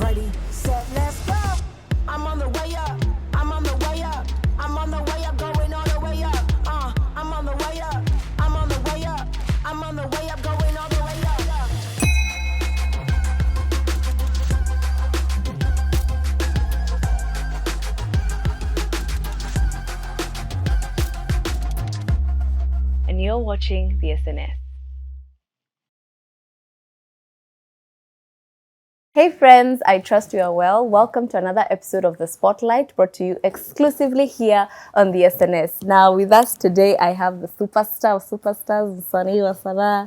Ready, set, let's go. I'm on the way up. I'm on the way up. I'm on the way up, going all the way up. I'm on the way up. I'm on the way up. I'm on the way up, going all the way up. And you're watching the SNS. Hey friends, I trust you are well. Welcome to another episode of The Spotlight, brought to you exclusively here on the SNS. Now with us today, I have the superstar of superstars, Sande Savara.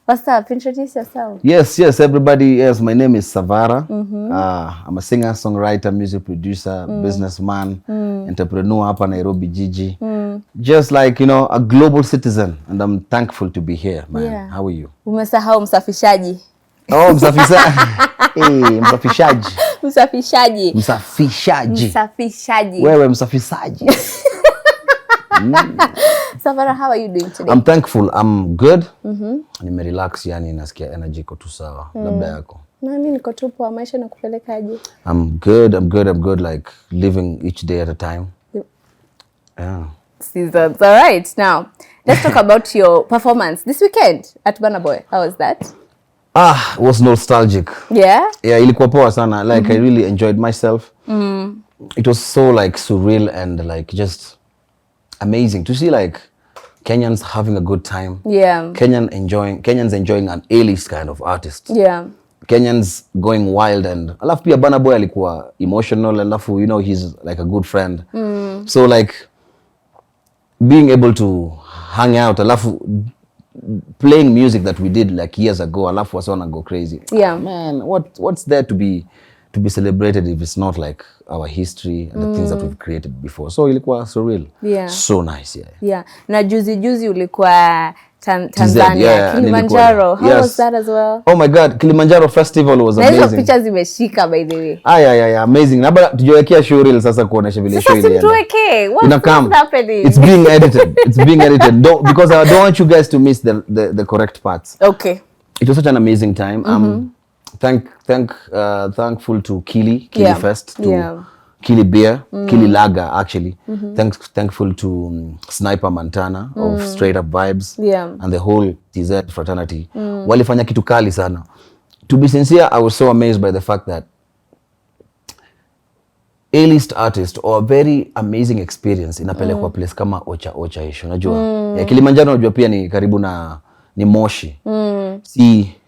What's up? Introduce yourself. Yes, everybody. Yes, my name is Savara. I'm a singer, songwriter, music producer, businessman, entrepreneur hapa Nairobi Gigi. Just like, a global citizen, and I'm thankful to be here, man. Yeah. How are you? Umesahau msafishaji. Oh, msafishaji. Msafishaji. Wewe msafishaji. Savara, how are you doing today? I'm thankful. I'm good. Nimerelax, yani nasikia energy iko tu sawa. Labda yako. Na mimi niko tu poa, maisha nakupelekaje? I'm good, like living each day at a time. Yeah. Seasons. All right. Now, let's talk about your performance this weekend at Burna Boy. How was that? It was nostalgic. Yeah? Yeah, ilikuwa poa sana. Like I really enjoyed myself. It was so like surreal and like just amazing to see like Kenyans having a good time. Yeah. Kenyans enjoying an A-list kind of artist. Yeah. Kenyans going wild, and alafu pia Burna Boy alikuwa emotional, alafu he's like a good friend. So like being able to hang out, alafu playing music that we did like years ago, alafu was wanna go crazy. Yeah. Man, what's there to be celebrated if it's not like our history and the things that we've created before? So ilikuwa surreal. Yeah. So nice, yeah. Yeah. Na juzi ulikuwa Tanzania, yeah, Kilimanjaro. How yes. was that as well? Oh my God, Kilimanjaro Festival was amazing. Na hizo picha zimeshika by the way. Yeah, amazing. Naba tujiwekea show reel sasa kuonesha vile show ile. Sasa tuweke. What's happening? It's being edited. Because I don't want you guys to miss the correct parts. Okay. It was such an amazing time. Thankful to Kili Fest, to Kili Beer, Kili Lager actually. Thankful to Sniper Montana of Straight Up Vibes, and the whole TZ fraternity. Walifanya kitu kali sana. To be sincere, I was so amazed by the fact that A-list artist or a very amazing experience inapelekwa place kama Ocha ish, unajua. Ya Kilimanjaro unajua pia ni karibu na ni Moshi.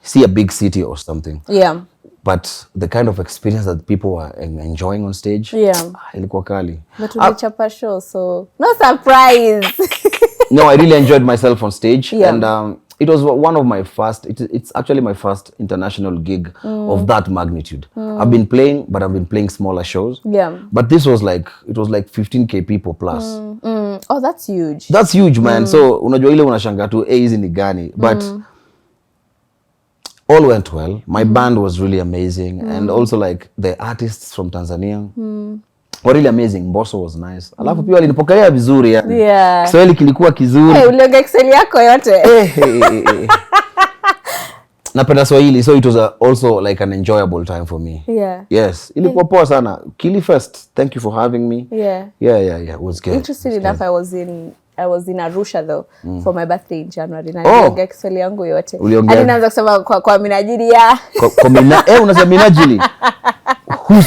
See a big city or something. Yeah. But the kind of experience that people were enjoying on stage, ilikuwa kali. But ulichapa show, so no surprise. No, I really enjoyed myself on stage, and it was one of my first. It's actually my first international gig of that magnitude. I've been playing smaller shows. Yeah. But this was like 15K people plus. Oh, that's huge. That's huge, man. So unajua ile unashanga tu hizi ni gani, but all went well. My band was really amazing, and also like the artists from Tanzania were really amazing. Mbosso was nice. Alafu pia walinipokea vizuri yani. Yeah. Kiswahili kilikuwa kizuri. Hey, uliongea Kiswahili yako yote. Napenda Swahili, so it was also like an enjoyable time for me. Yeah. Yes, ilikuwa poa sana. Kili Fest, thank you for having me. Yeah. Yeah, it was good. Interesting enough, I was in Arusha though for my birthday in January. Na niliongea Kiswahili yangu yote. Hadi naanza kusema kwa minajili ya. Unasema minajili.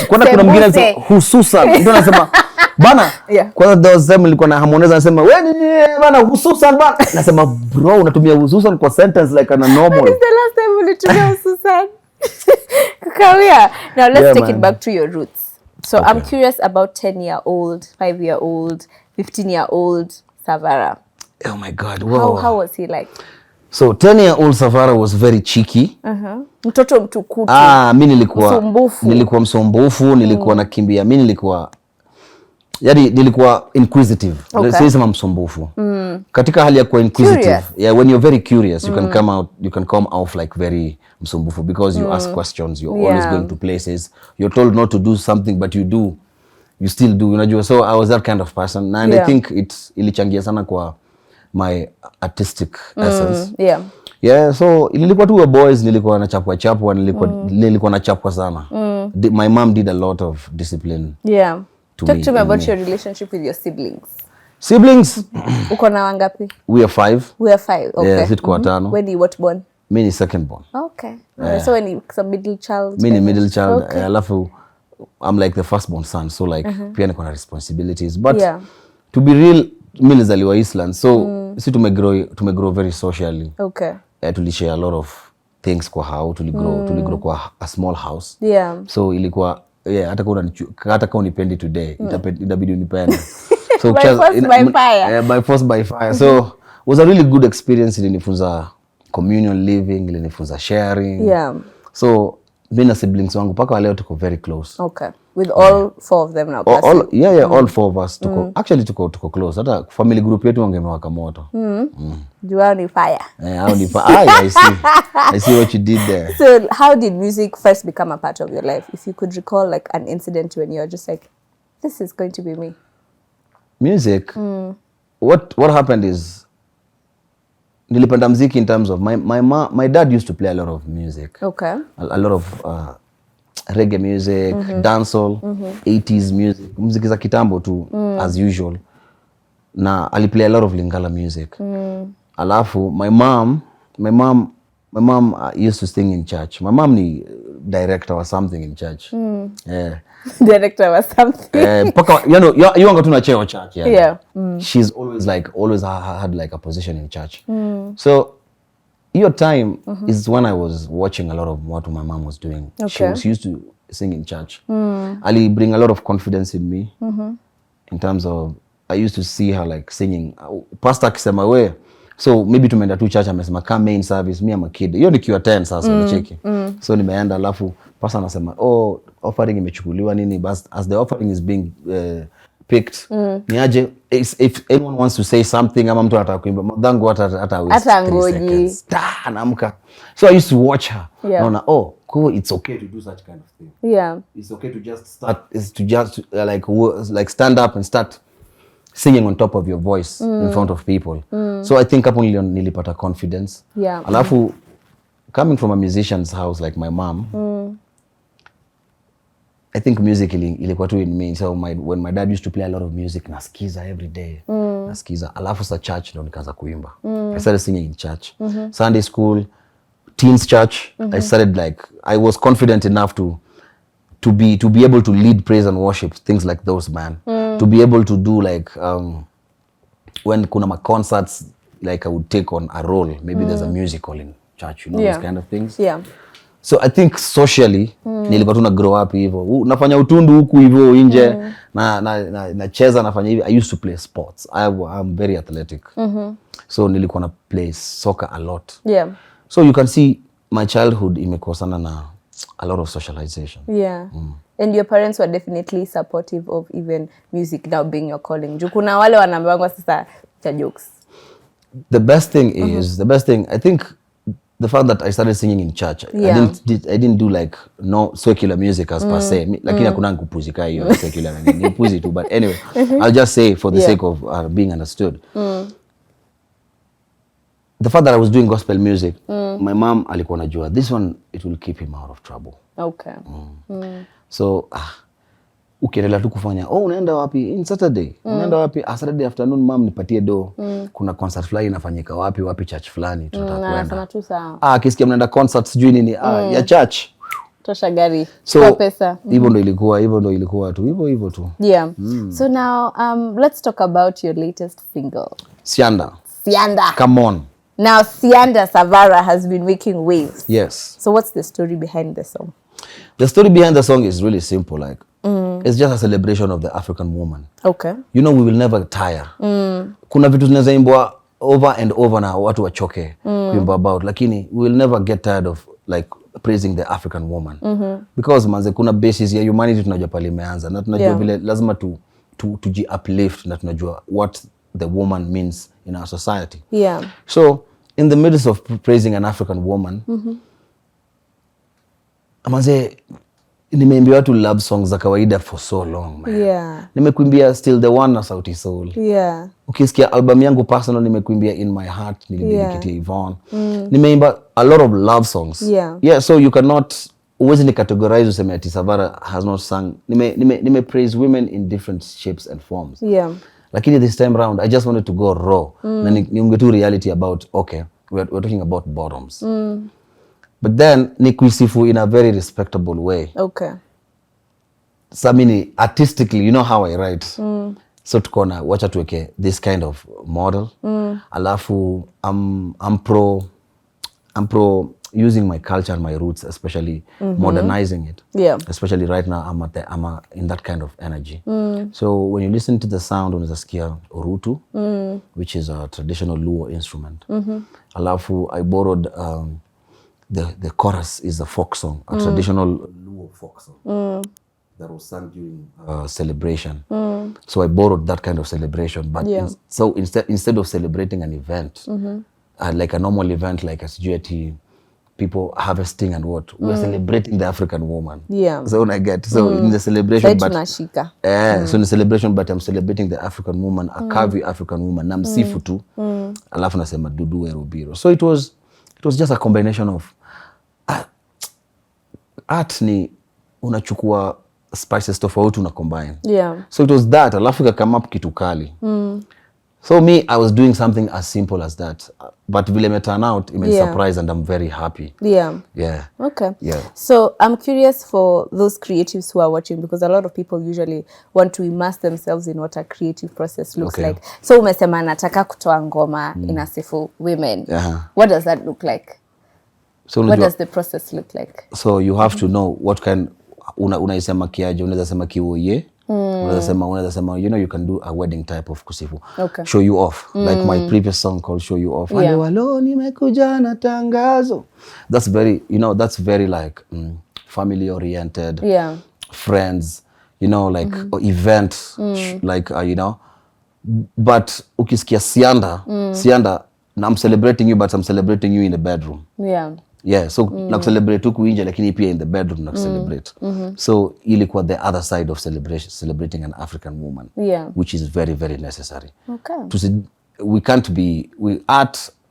Kuna mwingine anasema hususan. Ndio anasema bana. Kwanza those time nilikuwa na Harmonize anasema wewe ni bana hususan bana. Nasema bro unatumia hususan kwa sentence like ana normal. It's the last time ulitumia hususan. Kawia. Now let's take it back to your roots. So okay. I'm curious about 10-year-old, 5-year-old, 15-year-old Savara. Oh my God. Wow. How was he like? So 10-year-old Savara was very cheeky. Mtoto mtukutu. Mimi nilikuwa msumbufu, nilikuwa nakimbia. Mimi nilikuwa inquisitive. Okay. Sema msumbufu. Katika hali ya kuwa inquisitive. Yeah, when you're very curious, you can come off like very msumbufu because you ask questions, you're always going to places. You're told not to do something but you still do, unajua. So I was that kind of person, and I think ilichangia sana kwa my artistic essence. So nilikuwa tu boys, nilikuwa nachapwa, nilikuwa nachapwa sana. My mom did a lot of discipline. Yeah. Talk to me about me. your relationship with your siblings. Siblings? Uko na wangapi? We are 5. We are 5. Okay. Yeah, sit kwa tano. When you what born? Me ni second born. Okay. So when you some middle child. Me ni middle child. Okay. Alafu I'm like the first born son, so like pia niko na responsibilities. But to be real, mimi nilizaliwa Eastland, so si tumegrow very socially. Okay. Tulishare a lot of things kwa how tuligrow kwa a small house. Yeah. So ilikuwa hata kama unipendi today itabidi unipende. So by force by fire. By force by fire. So it was a really good experience. Ilinifunza communal living, ilinifunza sharing. Yeah. So mimi na siblings wangu paka leo tuko very close. Okay. With all 4 of them now. All 4 of us tuko actually tuko close. Hata family group yetu wangemewaka moto. Jua ni fire. How ni fire. I see what you did there. So how did music first become a part of your life? If you could recall like an incident when you were just like, this is going to be me. Music. What happened is nilipenda muziki in terms of my dad used to play a lot of music. Okay. A lot of reggae music, dancehall, 80s music, muziki za kitambo tu as usual. Na aliplay a lot of Lingala music. Alafu my mom used to sing in church. My mom ni director or something in church. Yeah. Director or something. Paka you anga tuna cheo church. Yeah. She's always had like a position in church. So your time is when I was watching a lot of what my mom was doing. Okay. She was used to sing in church. Ali bring a lot of confidence in me. In terms of I used to see her like singing. Pastor akisema we, so maybe tumeenda tu church amesema come main service, me I'm a kid. Hiyo nikiwa 10 sasa unacheki. So nimeenda alafu pastor anasema offering imechukuliwa nini, but as the offering is being picked niaje if anyone wants to say something ama mtu anataka kuimba mdangu hata ngoji anaamka. So I used to watch her. Naona cool, it's okay to do such kind of thing. Yeah. It's okay to just start like stand up and start singing on top of your voice in front of people. So I think hapo nilipata confidence. Yeah. Alafu coming from a musician's house like my mom, I think music ilikuwa tu in me. So when my dad used to play a lot of music, nasikiza every day. Nasikiza. Alafu sa church ndo nikaanza kuimba. I started singing in church. Sunday school, teens church. I started I was confident enough to be able to lead praise and worship, things like those, man. To be able to do when kuna ma concerts, I would take on a role. Maybe there's a musical in church, those kind of things. Yeah. So I think socially nilikuwa tu na grow up hivyo. Nafanya utundu huku hivyo nje na cheza nafanya hivi. I used to play sports. I'm very athletic. So nilikuwa na play soccer a lot. Yeah. So you can see my childhood imekosana na a lot of socialization. Yeah. And your parents were definitely supportive of even music now being your calling. Juu kuna wale wanaambiwa sasa cha jokes. The best thing I think the fact that I started singing in church. Yeah. I didn't do no secular music as per se. Lakini hakuna kupuzika hiyo secular ni puzi tu, but anyway, I'll just say for the sake of being understood. The fact that I was doing gospel music, my mom alikuwa anajua this one it will keep him out of trouble. Okay. So ukiendelea tu kufanya unaenda wapi in Saturday? Unaenda wapi? Saturday afternoon mom nipatie do. Kuna concert fulani inafanyika wapi church fulani tunataka kwenda. Tu sawa. Akisikia mnaenda concert sijui nini ya church. Tosha gari. So pesa. Hivyo ndo ilikuwa tu hivyo tu. Yeah. So now let's talk about your latest single. Sianda. Come on. Now Sianda Savara has been making waves. Yes. So what's the story behind the song? The story behind the song is really simple. It's just a celebration of the African woman. Okay. We will never tire. Kuna vitu zinaweza imbwa over and over na watu wachoke kuimba about, lakini we will never get tired of praising the African woman. Because manze kuna basis ya humanity tunajua pale imeanza na tunajua vile lazima tuji uplift na tunajua what the woman means in our society. Yeah. So in the midst of praising an African woman, manze nimeimbiwa tu love songs za kawaida for so long, man. Yeah. Nimekuimbia Still the One na Sauti Sol. Yeah. Ukisikia album yangu personal nimekuimbia In My Heart, nilidedicatea Yvonne. Nimeimba a lot of love songs. Yeah. Yeah, so you cannot uwezi ni categorize useme ati Savara has not sung. Nime praise women in different shapes and forms. Yeah. Lakini this time round I just wanted to go raw. Na niunge tu reality about okay, we're talking about bottoms. But then ni kuisifu in a very respectable way. Okay. So mini artistically, you know how I write. So tukona wacha tuweke this kind of model. Alafu I'm pro using my culture and my roots, especially modernizing it. Yeah. Especially right now, I'm in that kind of energy. So when you listen to the sound, unaweza sikia orutu, which is a traditional Luo instrument. Alafu I borrowed the chorus is a folk song, a traditional Luo folk song that was sung during celebration. So I borrowed that kind of celebration, but so instead of celebrating an event, like a normal event, like a sijui people harvesting and what, we're celebrating the African woman. Yeah. So when I get, so in the celebration, but so in the celebration, but I'm celebrating the African woman, a curvy African woman, na msifu tu, alafu nasema dudu erubiro. So it was just a combination of art ni unachukua spices tofauti una combine. Yeah. So it was that, alafu ikakama up kitu kali. So me, I was doing something as simple as that. But vile me turn out, it made surprise and I'm very happy. Yeah. Yeah. Okay. Yeah. So I'm curious for those creatives who are watching, because a lot of people usually want to immerse themselves in what a creative process looks like. So umesema nataka kutoa ngoma inasifu women. What does that look like? So what does the process look like? So you have to know what kind, unaisema kiaje, unaweza sema kiwoye. Unaweza sema, you know, you can do a wedding type of kusifu. Okay. Show you off. Like my previous song called Show You Off. Yeah. Halo nimekuja na tangazo. That's very, you know, that's very like family oriented. Yeah. Friends, you know, like event, like, you know. But ukisikia Sianda, I'm celebrating you, but I'm celebrating you in the bedroom. Yeah. Yeah, so na celebrate huku nje lakini pia in the bedroom na celebrate. So ilikuwa the other side of celebrating an African woman, which is very, very necessary. Okay. We can't be,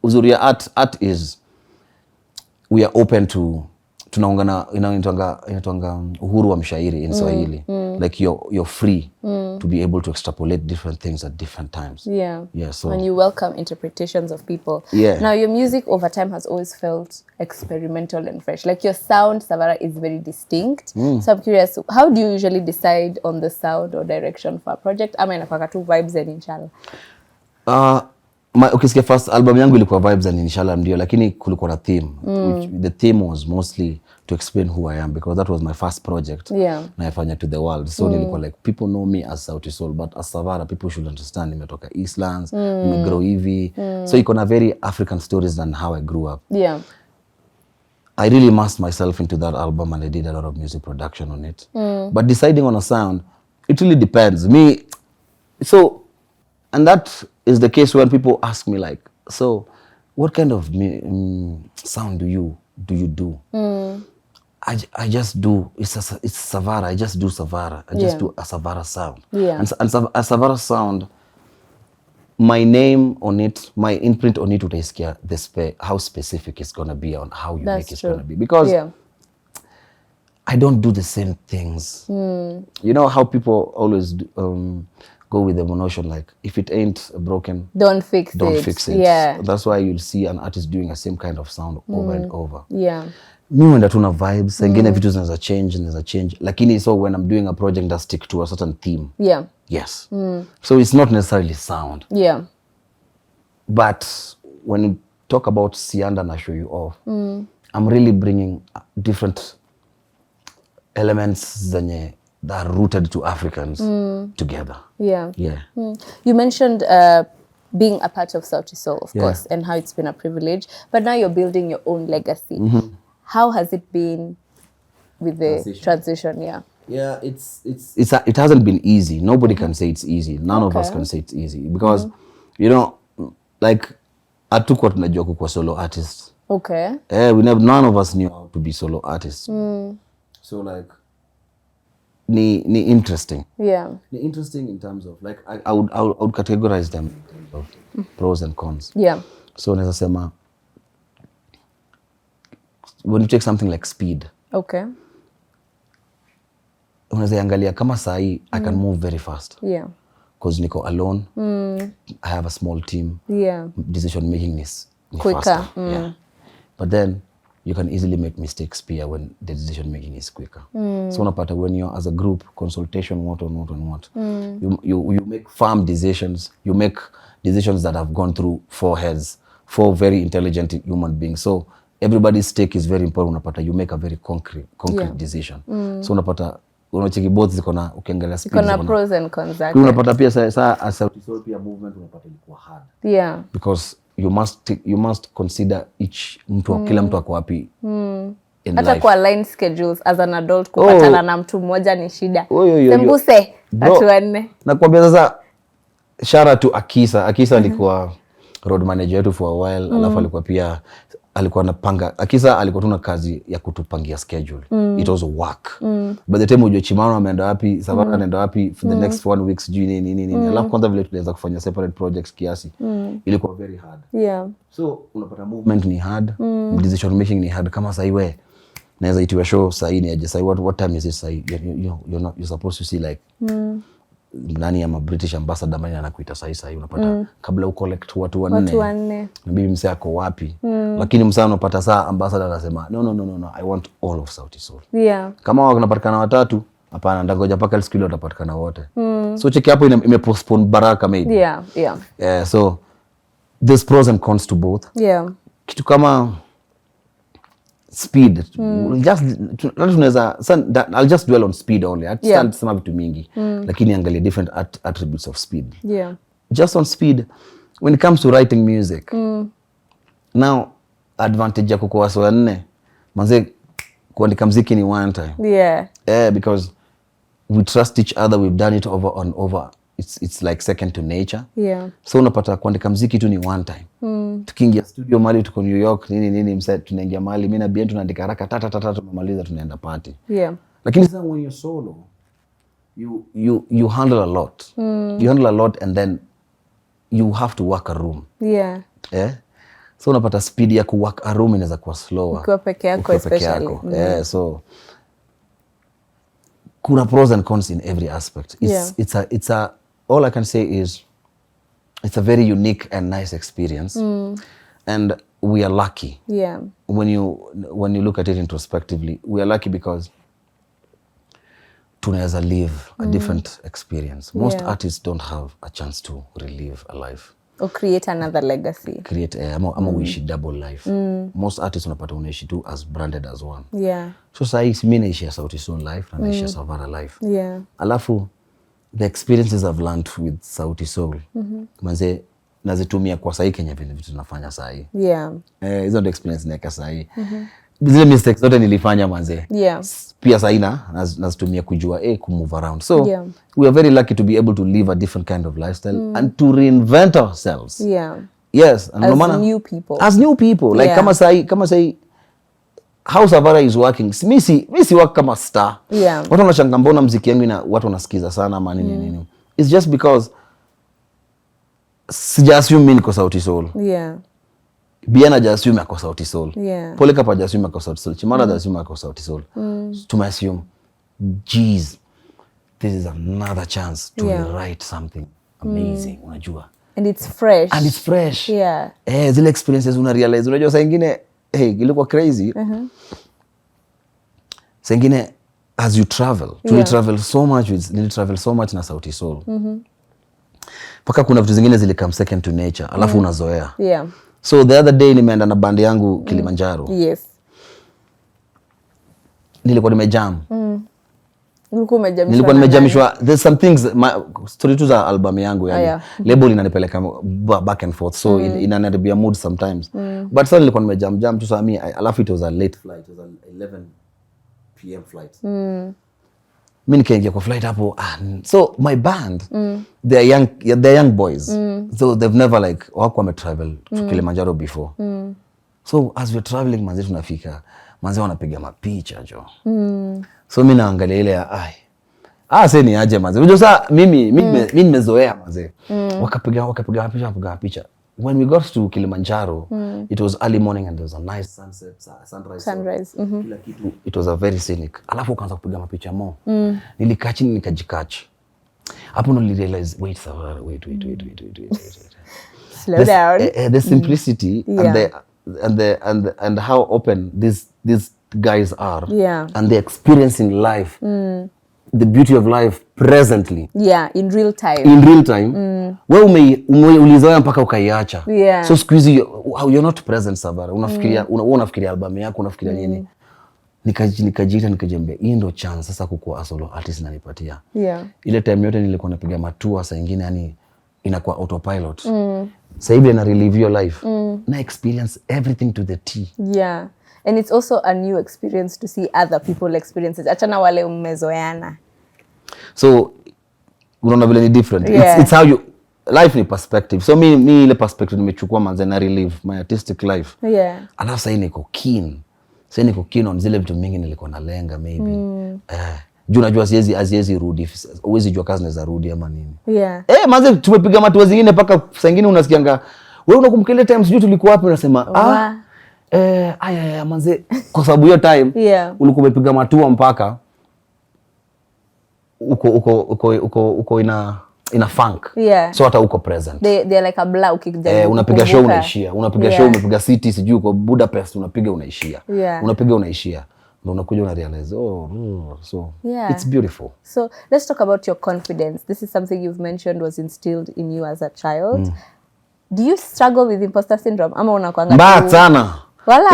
uzuri ya art is, we are open to, tunaungana, inatwanga uhuru wa mshairi in Swahili. Like you're free to be able to extrapolate different things at different times. Yeah. Yeah. So and you welcome interpretations of people. Yeah. Now your music over time has always felt experimental and fresh. Like your sound, Savara, is very distinct. So I'm curious, how do you usually decide on the sound or direction for a project? Ama inakuwa tu vibes and inshallah? Ukisikia first album yangu ilikuwa vibes and inshallah ndio, lakini kulikuwa na theme. Which the theme was mostly to explain who I am, because that was my first project. Yeah. Naifanya to the world. So nilikuwa like, people know me as Sauti Sol, but as Savara, people should understand nimetoka Eastlands, nimegrow hivi. So iko na very African stories than how I grew up. Yeah. I really immersed myself into that album and I did a lot of music production on it. But deciding on a sound, it really depends. And that is the case when people ask me like, so what kind of sound do you do? I just do, it's Savara, I just do Savara. I just do a Savara sound. Yeah. And a Savara sound, my name on it, my imprint on it, utaisikia how specific it's going to be on how you make it's going to be. Because I don't do the same things. You know how people always go with the notion like, if it ain't broken, don't fix it. Yeah. That's why you'll see an artist doing the same kind of sound over and over. Yeah. Mi wenda tuna vibes, ingine vitu zinaweza change. Lakini so when I'm doing a project, I stick to a certain theme. Yeah. Yes. So it's not necessarily sound. Yeah. But when you talk about Sianda and I Show You Off, I'm really bringing different elements that are rooted to Africans together. Yeah. Yeah. You mentioned being a part of Sauti Sol, of course, and how it's been a privilege. But now you're building your own legacy. How has it been with the transition? Yeah. Yeah, it hasn't been easy. Nobody can say it's easy. None of us can say it's easy because, you know, like hatukuwa tunajua kuwa solo artists. Okay. None of us knew how to be solo artists. So like, ni interesting. Yeah. Ni interesting in terms of like I would categorize them in terms of pros and cons. Yeah. So naweza sema, when you take something like speed, Okay. Unaweza angalia kama saa hii I can move very fast. Yeah. Because niko alone. I have a small team. Yeah. Decision making is quicker. Faster. Yeah. But then you can easily make mistakes pia when the decision making is quicker. So unapata when you're as a group, consultation, what. You make firm decisions. You make decisions that have gone through 4 heads, 4 very intelligent human beings. So everybody's stake is very important. Unapata you make a very concrete decision. So unapata unacheki both ziko na ukiangalia speed ziko na pros and cons. Unapata pia saa Sauti Sol pia movement unapata ilikuwa hard. Yeah. Because you must consider each mtu kila mtu ako wapi hata kwa line schedules as an adult kupatana na mtu mmoja ni shida. Sembuse watu wanne. Nakwambia sasa shara to Akisa alikuwa road manager wetu for a while. Alafu alikuwa anapanga. Akisa alikuwa tuna kazi ya kutupangia schedule. It was work. By the time ujue Chimano ameenda wapi, Savara anaenda wapi for the next 1 week sijui nini. Alafu kwanza vile tunaweza kufanya separate projects kiasi. Ilikuwa very hard. Yeah. So unapata movement ni hard, decision making ni hard. Kama sasa iwe naweza itiwa show sasa ni aje sasa what time is it sasa you're supposed to see like nani ama British ambassador mani anakuita sasa unapata kabla ucollect watu wanne na bibi msee ako wapi. Lakini msee unapata saa ambassador anasema no I want all of Sauti Sol. Yeah. Kama wanapatikana 3 hapana ndangoja paka siku ile watapatikana wote. So cheki hapo imepostpone baraka maybe. Yeah. So there's pros and cons to both. Yeah. Kitu kama speed, I'll just dwell on speed only. Sema vitu mingi. Lakini angalia different attributes of speed. Yeah. Just on speed, when it comes to writing music, now advantage ya kukuwa so 4 manze kuandika muziki ni one time. Yeah. Because we trust each other, we've done it over and over. It's like second to nature. Yeah. So unapata kuandika muziki tu ni one time. Tukiingia studio mali tuko New York nini mset tunaingia mali mimi na Bien tunaandika haraka tata tumemaliza tunaenda party. Yeah. Lakini sasa when you're solo you handle a lot. You handle a lot and then you have to work a room. Yeah. So unapata speed ya ku work a room inaweza kuwa slower. Ukiwa peke yako especially. So kuna pros and cons in every aspect. It's a all I can say is it's a very unique and nice experience. And we are lucky. Yeah. When you look at it introspectively, we are lucky because tunaweza live a different experience. Most artists don't have a chance to relive a life. Or create another legacy. Ama uishi double life. Most artists unapata unaishi tu as branded as one. Yeah. So sahi mimi naishi Sauti Sol life na naishi Savara life. Yeah. Alafu the experiences I've learned with Sauti Sol manze nazitumia kwa sahi Kenya vile vitu tunafanya sahi. Yeah. Hizo ndio experience neka sahi. Zile mistakes zote nilifanya manze. Yeah. Pia sahi nazitumia kujua ku move around. So we are very lucky to be able to live a different kind of lifestyle and to reinvent ourselves. Yeah. Yes, and as new people. Like kama sahi how Savara is working. Mi si work kama star. Yeah. Watu wanashanga mbona muziki yangu na watu wanasikiza sana ama nini. It's just because sija assume mimi niko Sauti Sol. Yeah. Biana ja assume ako Sauti Sol. Yeah. Poleka pa ja assume ako Sauti Sol. Chimara ja assume ako Sauti Sol. To assume, geez, this is another chance to rewrite something amazing, unajua. And it's fresh. Yeah. Zile experiences una realize, unajua saa ingine ilikuwa crazy. Saa ingine as you travel, travel so much na Sauti Sol. Paka kuna vitu zingine zile come second to nature, alafu unazoea. Yeah. So the other day nimeenda na band yangu Kilimanjaro. Yes. Nilikuwa nimejam. Nilikuwa nimejamishwa. There's some things story tu za album yangu yani. Label inanipeleka back and forth. So inanaribia mood sometimes. But so nilikuwa nimejam tu sami alafu it was a late flight. It was a 11 PM flight. Mimi nikaingia kwa flight hapo. So my band they're young boys. So they've never like wako travel to Kilimanjaro before. So as we're traveling manzi tunafika. Manzi wanapiga mapicha jo. So mimi naangalia ile sasa ni aje manzi. Unajua sasa mimi nimezoea manzi. Wakapiga picha. when we got to Kilimanjaro, it was early morning and there was a nice sunset, sunrise. Kila kitu, it was a very scenic. Alafu ukaanza kupiga mapicha mo. Nilikaa chini nikajikachi. Hapo ndo nilirealize, wait. Slow down. The simplicity and how open these guys are. Yeah. And they're experiencing life. The beauty of life presently. Yeah, in real time. Wewe ulizoea mpaka ukaiacha. Yeah. So siku hizi you're not present, Savara. Unafikiria album yako, unafikiria nini? Nikajiita nikajembea. Hii ndio chance sasa kukuwa solo artist nanipatia. Yeah. Ile time yote nilikuwa napiga matua saa nyingine yani inakuwa autopilot. Sasa hivi na relive your life. Na experience everything to the T. Yeah. And it's also a new experience to see other people experiences. Achana wale mmezoeana. So unaona vile ni different. Yeah. It's how you life ni perspective. So mi ile perspective nimechukua manze na relive my artistic life. Yeah. Alafu sasa niko keen. Sasa niko keen on zile vitu mingi nilikuwa nalenga maybe. Juu najua siwezi rudi. Uwezi jua kazi naweza rudi ama nini. Yeah. Manze tumepiga matua zingine mpaka saa nyingine unasikianga wewe unakumbuka ile time sijui tulikuwa wapi unasema aya manze kwa sababu hiyo time ulikuwa umepiga matua mpaka uko ina funk. Yeah. So hata uko present. They're like a blur ukijaribu. Unapiga show unaishia. Unapiga show umepiga city sijui uko Budapest unapiga unaishia. Yeah. Unapiga unaishia. Ndio unakuja una realize so it's beautiful. So let's talk about your confidence. This is something you've mentioned was instilled in you as a child. Do you struggle with imposter syndrome? Ama unakuanga mbaya sana. Wala.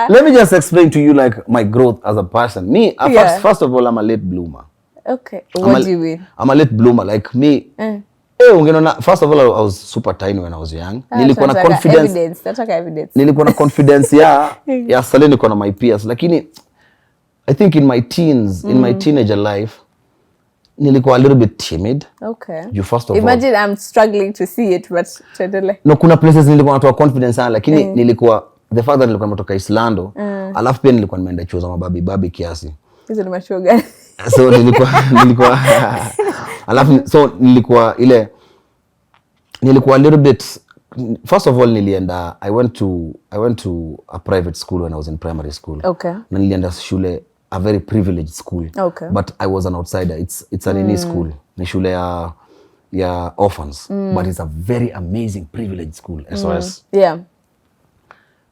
Let me just explain to you like my growth as a person. Me, first of all, I'm a late bloomer. Okay. What do you mean? I'm a late bloomer. Like me, first of all, I was super tiny when I was young. Nilikuwa na confidence. Nataka evidence. Nilikuwa na confidence ya sale nilikuwa na my peers. Lakini I think in my teens, in my teenager life, nilikuwa a little bit timid. Okay. You first of Imagine I'm struggling to see it, but totally. No, kuna places nilikuwa natoa confidence sana, lakini nilikuwa the father nilikuwa nimetoka Islando, alafu pia nilikuwa nimeenda chuo za mababi kiasi. Hizo ni mashow gani? So nilikuwa alafu so nilikuwa a little bit. First of all I went to a private school when I was in primary school. Okay. Na nilienda shule a very privileged school. Okay. But I was an outsider. It's an ini school. Ni shule ya orphans. But it's a very amazing privileged school. SOS. Yeah.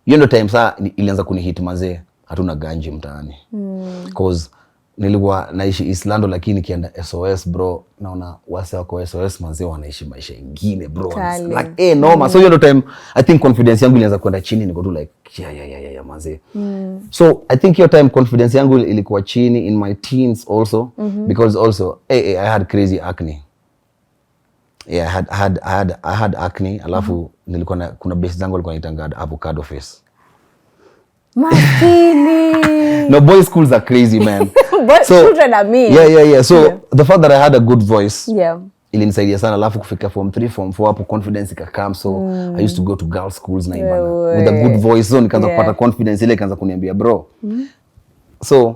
You know time saa ilianza kunihit mazee hatuna ganji mtaani. Cause nilikuwa naishi Islando lakini nikienda SOS bro naona wase wako SOS mazee wanaishi maisha ingine bro. Like normal. So you know time I think confidence yangu ilianza kwenda chini niko tu like yeah mazee. So I think your time confidence yangu ilikuwa chini in my teens also because also I had crazy acne. Yeah, I had acne alafu nilikuwa kuna base zangu alikuwa anaitanga avocado face. Maskini. No, boys schools are crazy, man. But children are mean. Yeah. So the fact that I had a good voice ilinisaidia sana alafu kufika form 3 form 4 hapo confidence ikakam. So I used to go to girls schools na ibana with a good voice. So nikaanza kupata confidence ile ikaanza kuniambia bro. So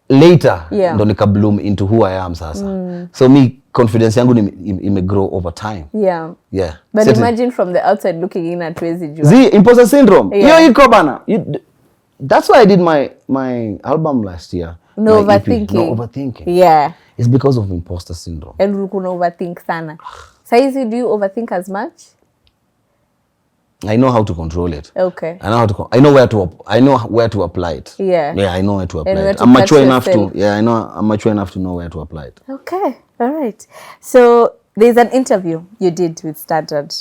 later ndo nika bloom into who I am sasa. So me confidence yangu ime grow over time. Yeah. But imagine from the outside looking in at wezi jua. See, imposter syndrome. Hiyo iko bana. That's why I did my album last year. No overthinking. Yeah. It's because of imposter syndrome. And ulikuwa overthink sana. Saizi do you overthink as much? I know how to control it. Okay. I know where to apply it. Yeah. Yeah, I know where to apply and it. I'm mature enough to. Yeah, I'm mature enough to know where to apply it. Okay. All right. So there's an interview you did with Standard.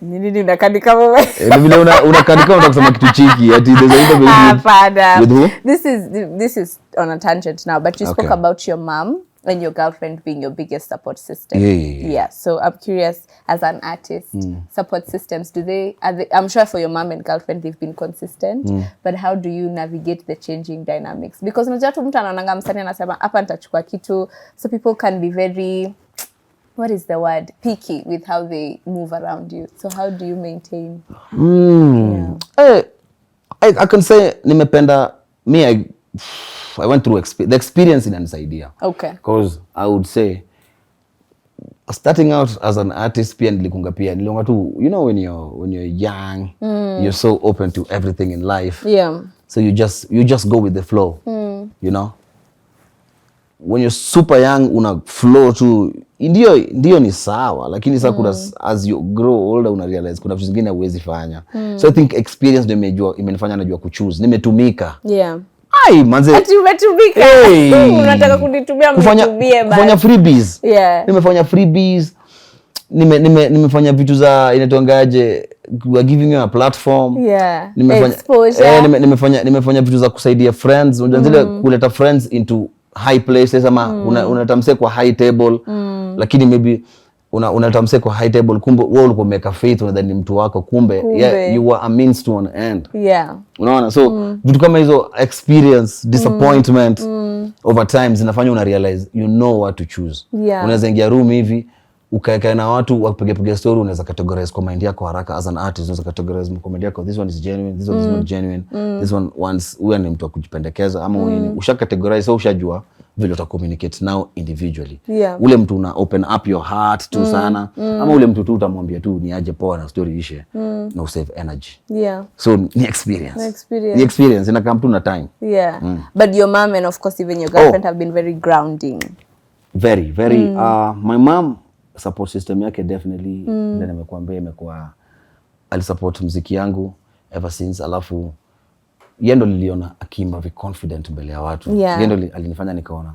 Nini unakanika wewe? Vile unakanika unasema kitu chiki. Ati there's an interview with who? This is on a tangent now, but you spoke about your mom and your girlfriend being your biggest support system. Yeah. So I'm curious, as an artist, support systems, I'm sure for your mom and girlfriend they've been consistent, but how do you navigate the changing dynamics? Because unajua tu mtu anaonanga msanii anasema hapa nitachukua kitu, so people can be very, what is the word, picky with how they move around you. So how do you maintain? I can say nimependa I went through the experience inanisaidia. Okay. Because I would say starting out as an artist pia nilikunga tu, you know, when you're young, you're so open to everything in life. Yeah. So you just go with the flow. You know, when you're super young una flow tu, ndio ni sawa, lakini sasa kuna as you grow older una realize kuna vitu zingine huwezi fanya. So I think experience ndio imenifanya najua kuchoose. Nimetumika. Yeah. Ai manze. Ati umetumika. Unataka kunitumia mnitumie basi. Kufanya freebies. Yeah. Nimefanya freebies. Nimefanya vitu za inatoangaje, we are giving you a platform. Yeah. Nimefanya vitu za kusaidia friends, unajua kuleta friends into high places ama unatamse kwa high table, lakini maybe unatamse kwa high table kumbe wewe ulikuwa umeka faith unadhani mtu wako kumbe yeah, you were a means to an end. Yeah. Unaona, so vitu kama hizo experience disappointment over time zinafanya una realize you know what to choose. Yeah. Unaweza ingia room hivi ukaeka na watu wapiga story, unaweza categorize comment yako haraka as an artist, unaweza categorize comment yako, this one is genuine, this one is not genuine, this one once huyu ni mtu akujipendekeza ama nini, usha categorize, so ushajua vile uta communicate now individually. Yeah. Ule mtu una open up your heart tu sana ama ule mtu tu utamwambia tu ni aje poa na story ishe na save energy. Yeah. So ni experience. The experience ina come to na time. Yeah. But your mom and of course even your girlfriend have been very grounding. Very my mom support system yake definitely ndio nimekuambia imekuwa alisupport muziki yangu ever since, alafu yeye ndo niliona akimba very confident mbele ya watu. Yeye ndo alinifanya nikaona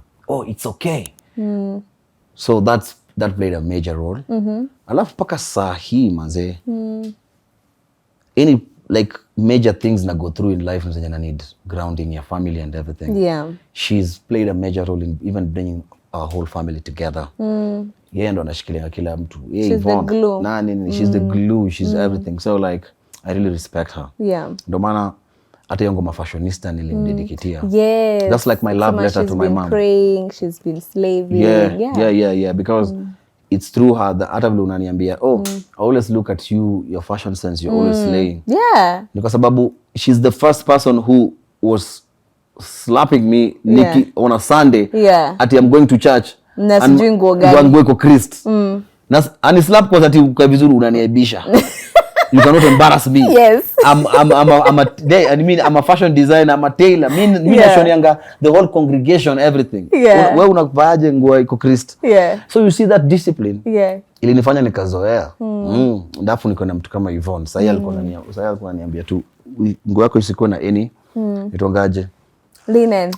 it's okay. So that played a major role. Alafu paka saa hii manze any like major things na go through in life zenye na need grounding your family and everything. Yeah. She's played a major role in even bringing our whole family together. Yeye ndo anashikilia kila mtu. She's the glue. She's the glue, she's everything. So like I really respect her. Yeah. Ndo maana hata yango mafashionista nilimdedicatea. Yes. That's like my love letter to my mom. She's been praying, she's been slaving. Yeah, because it's through her that hata vile unaniambia I always look at you, your fashion sense, you're always slaying. Yeah. Ni kwa sababu she's the first person who was slapping me on a Sunday at I'm going to church. Na sijui nguo gani. Nguo iko Christ. Na ani slap kwa ati kwa vizuri unaniaibisha. You cannot embarrass me. Yes. I'm a fashion designer, I'm a tailor. Mimi nashonianga the whole congregation everything. Wewe unavaaje nguo iko Christ. So you see that discipline. Ilinifanya nikazoea. Ndafu niko na mtu kama Yvonne. Sasa alikuwa ananiambia tu nguo yako isikuwe na any itongaje. Linen.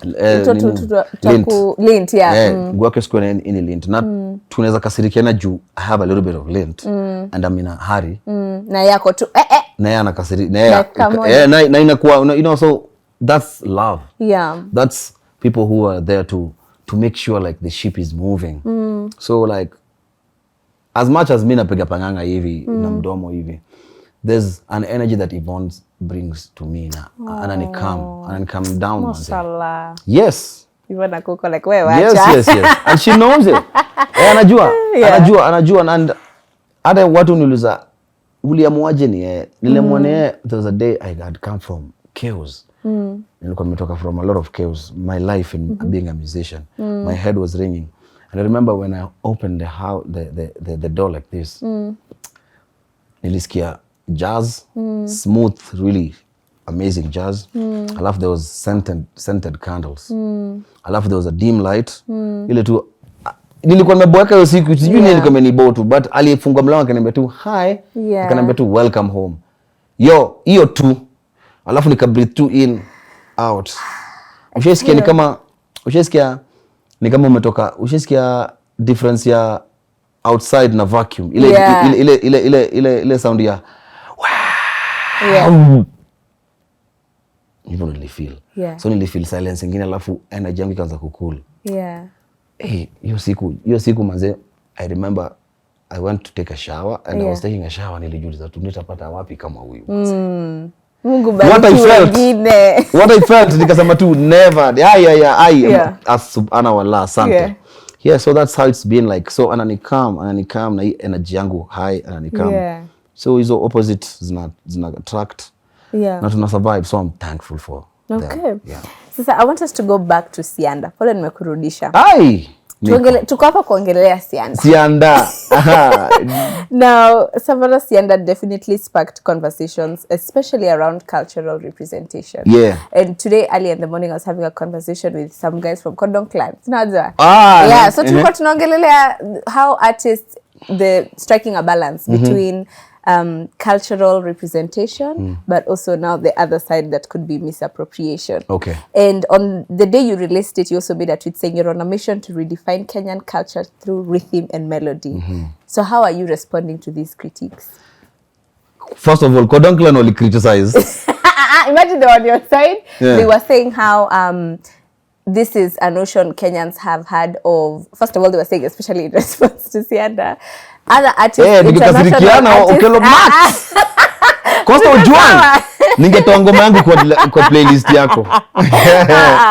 Lint, nguo yako isikuwe na any lint. Na tunaweza kasirikiana juu I have a little bit of lint and I'm in a hurry. Na yako tu na yana kasiri na inakuwa you know, so that's love. Yeah. That's people who are there to make sure like the ship is moving. So like as much as mimi napiga panganga hivi na mdomo hivi, there's an energy that Yvonne brings to me na ananikam down. Mashallah. Yes. Yvonne akoko like wewe acha. Yes. And she knows it. Anajua and hata watu niuliza uliamuaje ni nilimwona there was a day I had come from chaos. Nilikuwa nimetoka from a lot of chaos, my life in being a musician. My head was ringing and I remember when I opened the door like this, nilisikia jazz, smooth, really amazing jazz. Alafu there was scented candles. Alafu there was a dim light. Ile tu nilikuwa nimeboeka hiyo siku, sijui nilikuwa nimenibo tu, but alifungua mlango akaniambia tu hi, akaniambia tu welcome home. Hiyo tu. Alafu nika breathe tu in out. Ushasikia ni kama umetoka, ushasikia difference ya outside na vacuum. Ile sound ya hivyo nilifeel. So nilifeel silence ingine, alafu energy yangu ikaanza kukul. Hiyo siku manze, I remember I went to take a shower and I was taking a shower, nilijiuliza tu nitapata wapi kama huyu. Mungu bariki wengine. What I felt nikasema tu never. As subhana wallah Sande. So that's how it's been like. So ananikam na hii energy yangu high ananikam. So hizo opposite zina attract. Na tuna survive, so I'm thankful for them. Sasa I want us to go back to Sianda. Pole nimekurudisha. Tuko hapa kuongelea Sianda. Sianda. Now, Savara Sianda definitely sparked conversations, especially around cultural representation. Yeah. And today, early in the morning, I was having a conversation with some guys from Kodong Clan. Yeah, so tulikuwa tunaongelelea how artists, the striking a balance between cultural representation, but also now the other side that could be misappropriation. Okay. And on the day you released it, you also made a tweet saying you're on a mission to redefine Kenyan culture through rhythm and melody. So how are you responding to these critiques? First of all, Kodong Clan only criticized. Imagine they were on your side. Yeah. They were saying how this is a notion Kenyans have had of, first of all, they were saying, especially in response to Sianda, other artists, international artists. Kosta ujuan. Ningetoa ngoma yangu kwa playlist yako.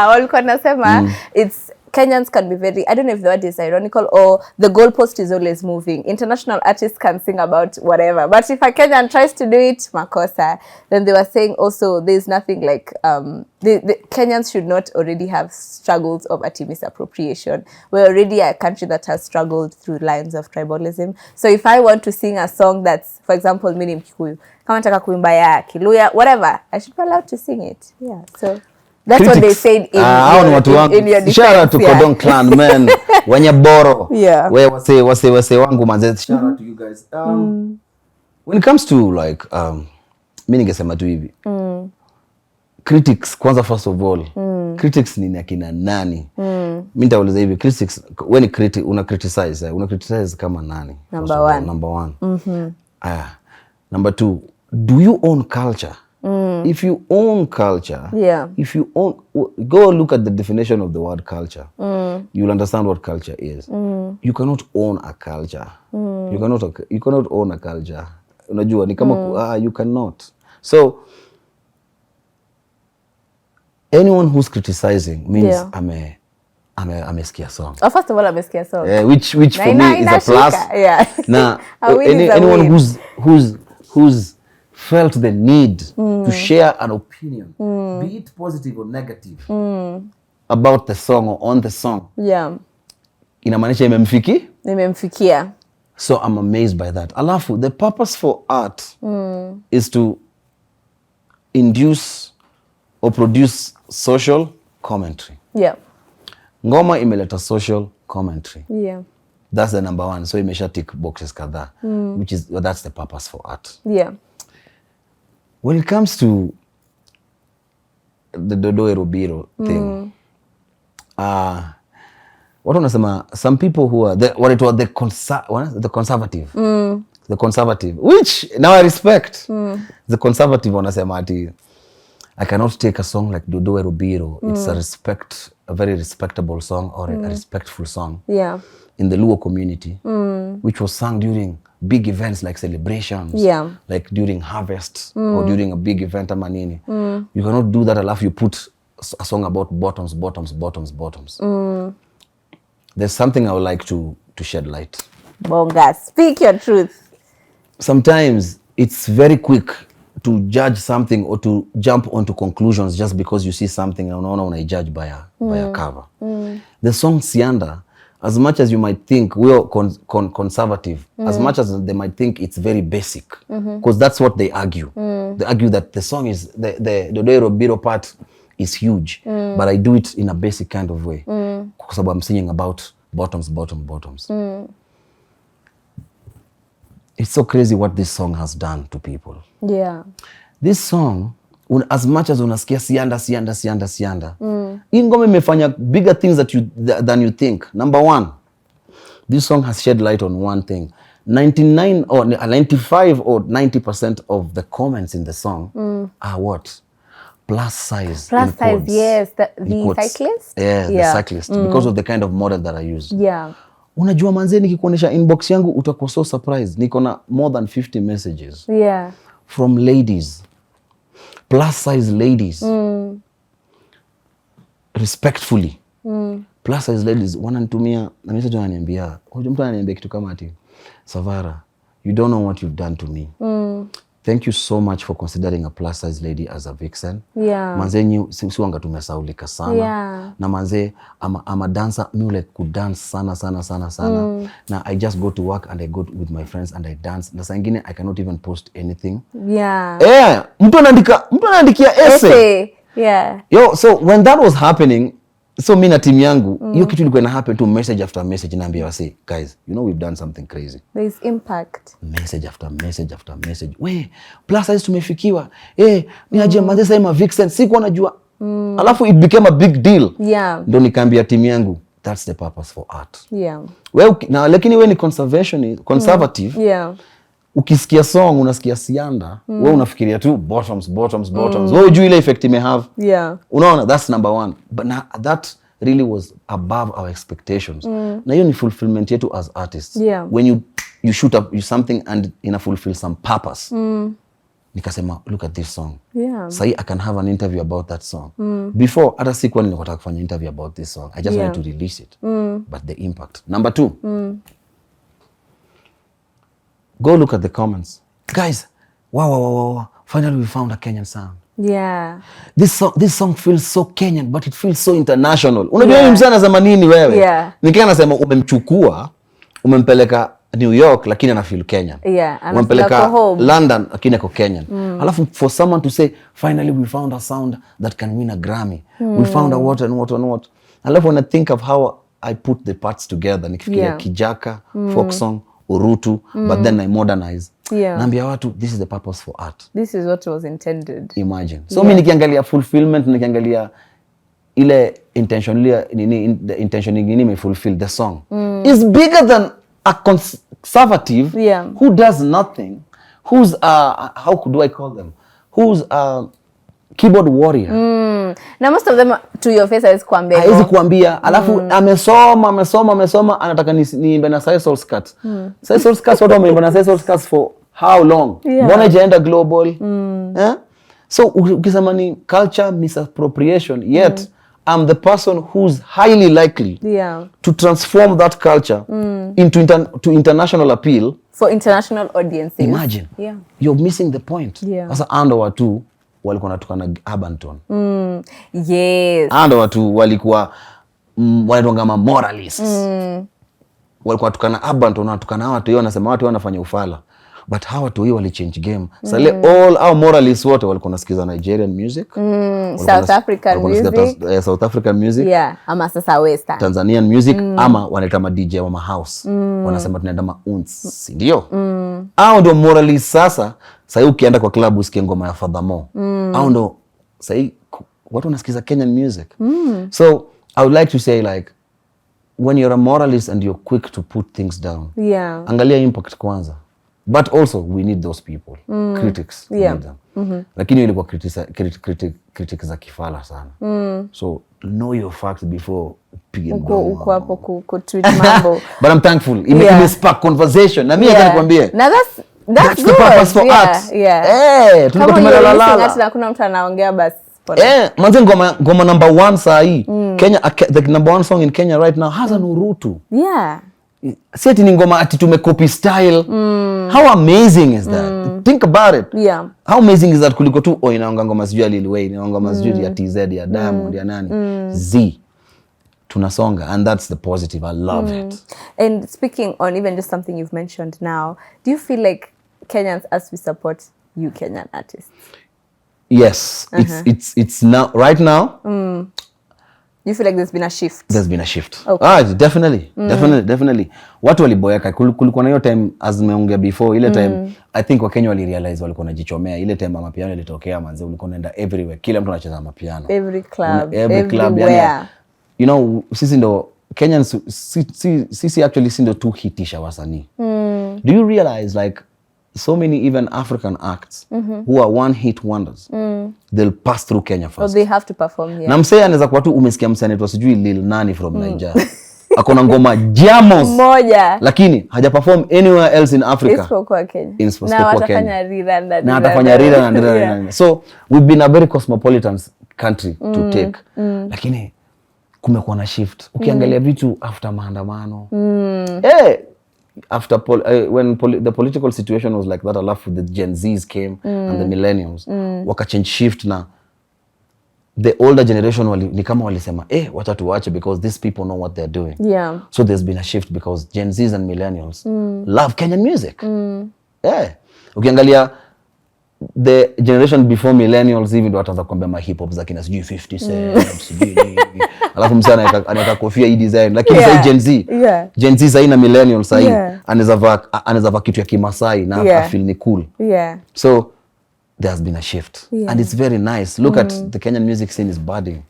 Walikuwa nasema, it's Kenyans can be very, I don't know if the word is ironical or the goalpost is always moving. International artists can sing about whatever. But if a Kenyan tries to do it, makosa. Then they were saying also there's nothing like, the Kenyans should not already have struggles of misappropriation. We're already a country that has struggled through lines of tribalism. So if I want to sing a song that's, for example, mimi ni Mkikuyu, kama nataka kuimba ya Kiluya, whatever, I should be allowed to sing it. Yeah, so... That's critics. What they said in your defense. Shout out to Kodong Clan, man. Wenye boro. Yeah. Wase wangu manze. Shout out to you guys. When it comes to like, mimi ningesema tu hivi. Critics, kwanza first of all, critics ni akina nani? Mimi nitauliza hivi, critics, when una criticize kama nani? Number one. Number one. Number two, do you own culture? If you own culture, go look at the definition of the word culture. You'll understand what culture is. You cannot own a culture. You cannot own a culture. Unajua ni kama you cannot. So anyone who's criticizing means amesikia song. Oh, first of all, amesikia song. Which for me is a plus. Yeah. Now anyone who's felt the need to share an opinion, be it positive or negative, about the song or on the song. Yeah. Inamaanisha imemfikia. So I'm amazed by that. Alafu, the purpose for art is to induce or produce social commentary. Yeah. Ngoma imeleta social commentary. Yeah. That's the number one. So imesha tick boxes kadhaa, that's the purpose for art. Yeah. When it comes to the Dodo Erobiro thing, what wanasema, some people who are the conservative. The conservative, which now I respect. The conservative wanasema ati, I cannot take a song like Dodo Erobiro. It's a very respectable song or a respectful song. Yeah. In the Luo community, which was sung during big events like celebrations, like during harvest or during a big event ama nini. You cannot do that alafu you put a song about bottoms. There's something I would like to shed light. Bonga, speak your truth. Sometimes it's very quick to judge something or to jump onto conclusions just because you see something and unaona judge by a cover. The song Sianda, as much as you might think we are conservative, as much as they might think it's very basic, because that's what they argue. They argue that the song is, the Dodo Erobiro part is huge, but I do it in a basic kind of way. Because I'm singing about bottoms. It's so crazy what this song has done to people. Yeah. This song, as much as unasikia Sianda, hii ngoma imefanya bigger things than you think. Number one, this song has shed light on one thing. 95 or 90% of the comments in the song are what? Plus size. Plus size, yes. The cyclist? Yeah, the cyclist. Because of the kind of model that I use. Yeah. Unajua manze, nikikuonesha inbox yangu utakuwa so surprised. Niko na more than 50 messages. Yeah. From ladies. Plus size ladies. Respectfully. Plus size ladies wananitumia na message wananiambia, mtu ananiambia kitu kama ati, Savara, you don't know what you've done to me. thank you so much for considering a plus size lady as a vixen. Yeah. Manze si wanga tumesaulika sana. Yeah. Na manze I'm a dancer, me like could dance sana. Now I just go to work and I go with my friends and I dance. Na saa ingine I cannot even post anything. Yeah. Mtu anaandikia essay. Yeah. Yo, so when that was happening, so mi na team yangu, hiyo kitu ilikuwa ina happen to message after message, naambia wase, guys, you know we've done something crazy. There is impact. Message after message after message. We, plus size tumefikiwa. Ni aje manze sasa ima vixen, sikuwa najua. Alafu it became a big deal. Yeah. Ndio nikaambia team yangu, that's the purpose for art. Yeah. Na lakini we ni conservative. Yeah. Ukisikia song unasikia Sianda, wewe unafikiria tu bottoms. Wewe hujui ile effect ime have. Yeah. Unaona, that's number one. But now that really was above our expectations. Na hiyo ni fulfillment yetu as artists. Yeah. When you shoot up something and ina fulfill some purpose. Nikasema, look at this song. Yeah. Sai I can have an interview about that song. Before, hata sikuwa nilikuwa kufanya interview about this song. I just wanted to release it. But the impact. Number 2. Go look at the comments. Guys, wow. Finally we found a Kenyan sound. Yeah. This song feels so Kenyan, but it feels so international. Unajua yule mzee anasema nini wewe? Yeah. Nikiwa nasema umemchukua, umempeleka New York lakini ana feel Kenyan. Yeah. Umempeleka London lakini ako Kenyan. Alafu for someone to say, finally we found a sound that can win a Grammy. We found a what and what. Alafu when I think of how I put the parts together, nikifikiria Kijaka, folk song, Urutu, but then I modernize. Yeah. Naambia watu, this is the purpose for art. This is what was intended. Imagine. So mimi nikiangalia fulfillment, nikiangalia ile intention nini me fulfill the song. Is bigger than a conservative who does nothing, who's how do I call them? Who's a keyboard warrior. Na most of them to your face hawezi kuambia. Hawezi kuambia. Alafu amesoma anataka niimbe na Sauti Sol skirt. Sauti Sol skirt watu wameimba na Sauti Sol skirt for how long? Mbona ijaenda global? So ukisema ni culture misappropriation, yet I'm the person who's highly likely to transform that culture into to international appeal for international audiences. Imagine. You're missing the point. Sasa ando watu walikuwa natukana urban tone. Yes. Ando watu walikuwa wanatonga ma moralists. Walikuwa tukana urban tone, natukana watu, wanasema watu wanafanya ufala. But hawa watu hiyo wali change game. Sale all our moralists wote walikuwa nasikiza Nigerian music, South African music, South African music, ama sasa Western Tanzanian music, ama wanaita ma DJ wa ma house, wanasema tunaenda ma uns, ndio. Hao ndio moralists sasa. Sasa ukienda kwa club usikie ngoma ya Fadhamo. Hao ndio sasa watu wanasikiza Kenyan music. So I would like to say, like, when you're a moralist and you're quick to put things down, angalia impact kwanza. But also we need those people, critics. Need them. Lakini ilikuwa critics za kifala sana. So know your facts before upige mdomo. Uko hapo ku tweet mambo. But I'm thankful. It spark conversation. Na mimi nataka nikwambie. Now that's the purpose for art. Tulikuwa tumelala. Hata kuna mtu anaongea basi. Manze ngoma number 1 saa hii. Kenya, the number 1 song in Kenya right now has an Urutu. Si ati ni ngoma ati tumecopy style. How amazing is that? Think about it. How amazing is that kuliko tu inaonga ngoma sijui ya Lil Wayne, inaonga ngoma sijui ya TZ, ya Diamond, ya nani. Z. Tunasonga, and that's the positive. I love it. And speaking on even just something you've mentioned now, do you feel like Kenyans, as we support you Kenyan artists? Yes. It's now, right now. You feel like there's been a shift? There's been a shift. Okay. Definitely. Watu waliboeka. Kulikuwa na hiyo time, as nimeongea before, ile time, I think Wakenya wali realize walikuwa wanajichomea. Ile time mapiano ilitokea manze, ulikuwa unaenda everywhere. Kila mtu anacheza mapiano. Every club, everywhere. Yani, you know, sisi ndo Kenyans, sisi actually si ndo tu hitisha wasanii. Do you realize, like, so many even African acts who are one hit wonders, they'll pass through Kenya first. Or they have to perform here. Na msee anaweza kuwa tu umesikia msanii tu sijui Lil nani from Nigeria. Akona ngoma jamos moja, lakini haja perform anywhere else in Africa. Isipokuwa Kenya. Na atafanya rerun na atafanya rerun. So we've been a very cosmopolitan country to take. Lakini kumekuwa na shift. Ukiangalia vitu after maandamano. after when the political situation was like that, alafu the Gen Zs came and the millennials wakachange shift, na the older generation ni kama walisema wacha tuwache because these people know what they're doing. Yeah. So there's been a shift because Gen Zs and millennials love Kenyan music. Ukiangalia the generation before millennials hivi ndo wataanza kuambia ma hip hop za kina sijui 50 Cent sijui nini. Alafu msana anaweka kofia hii design, lakini sasa Gen Z, Gen Z sasa na millennials sasa anaweza vaa kitu ya Kimasai na feel ni cool. So there has been a shift and it's very nice. Look at the Kenyan music scene is budding.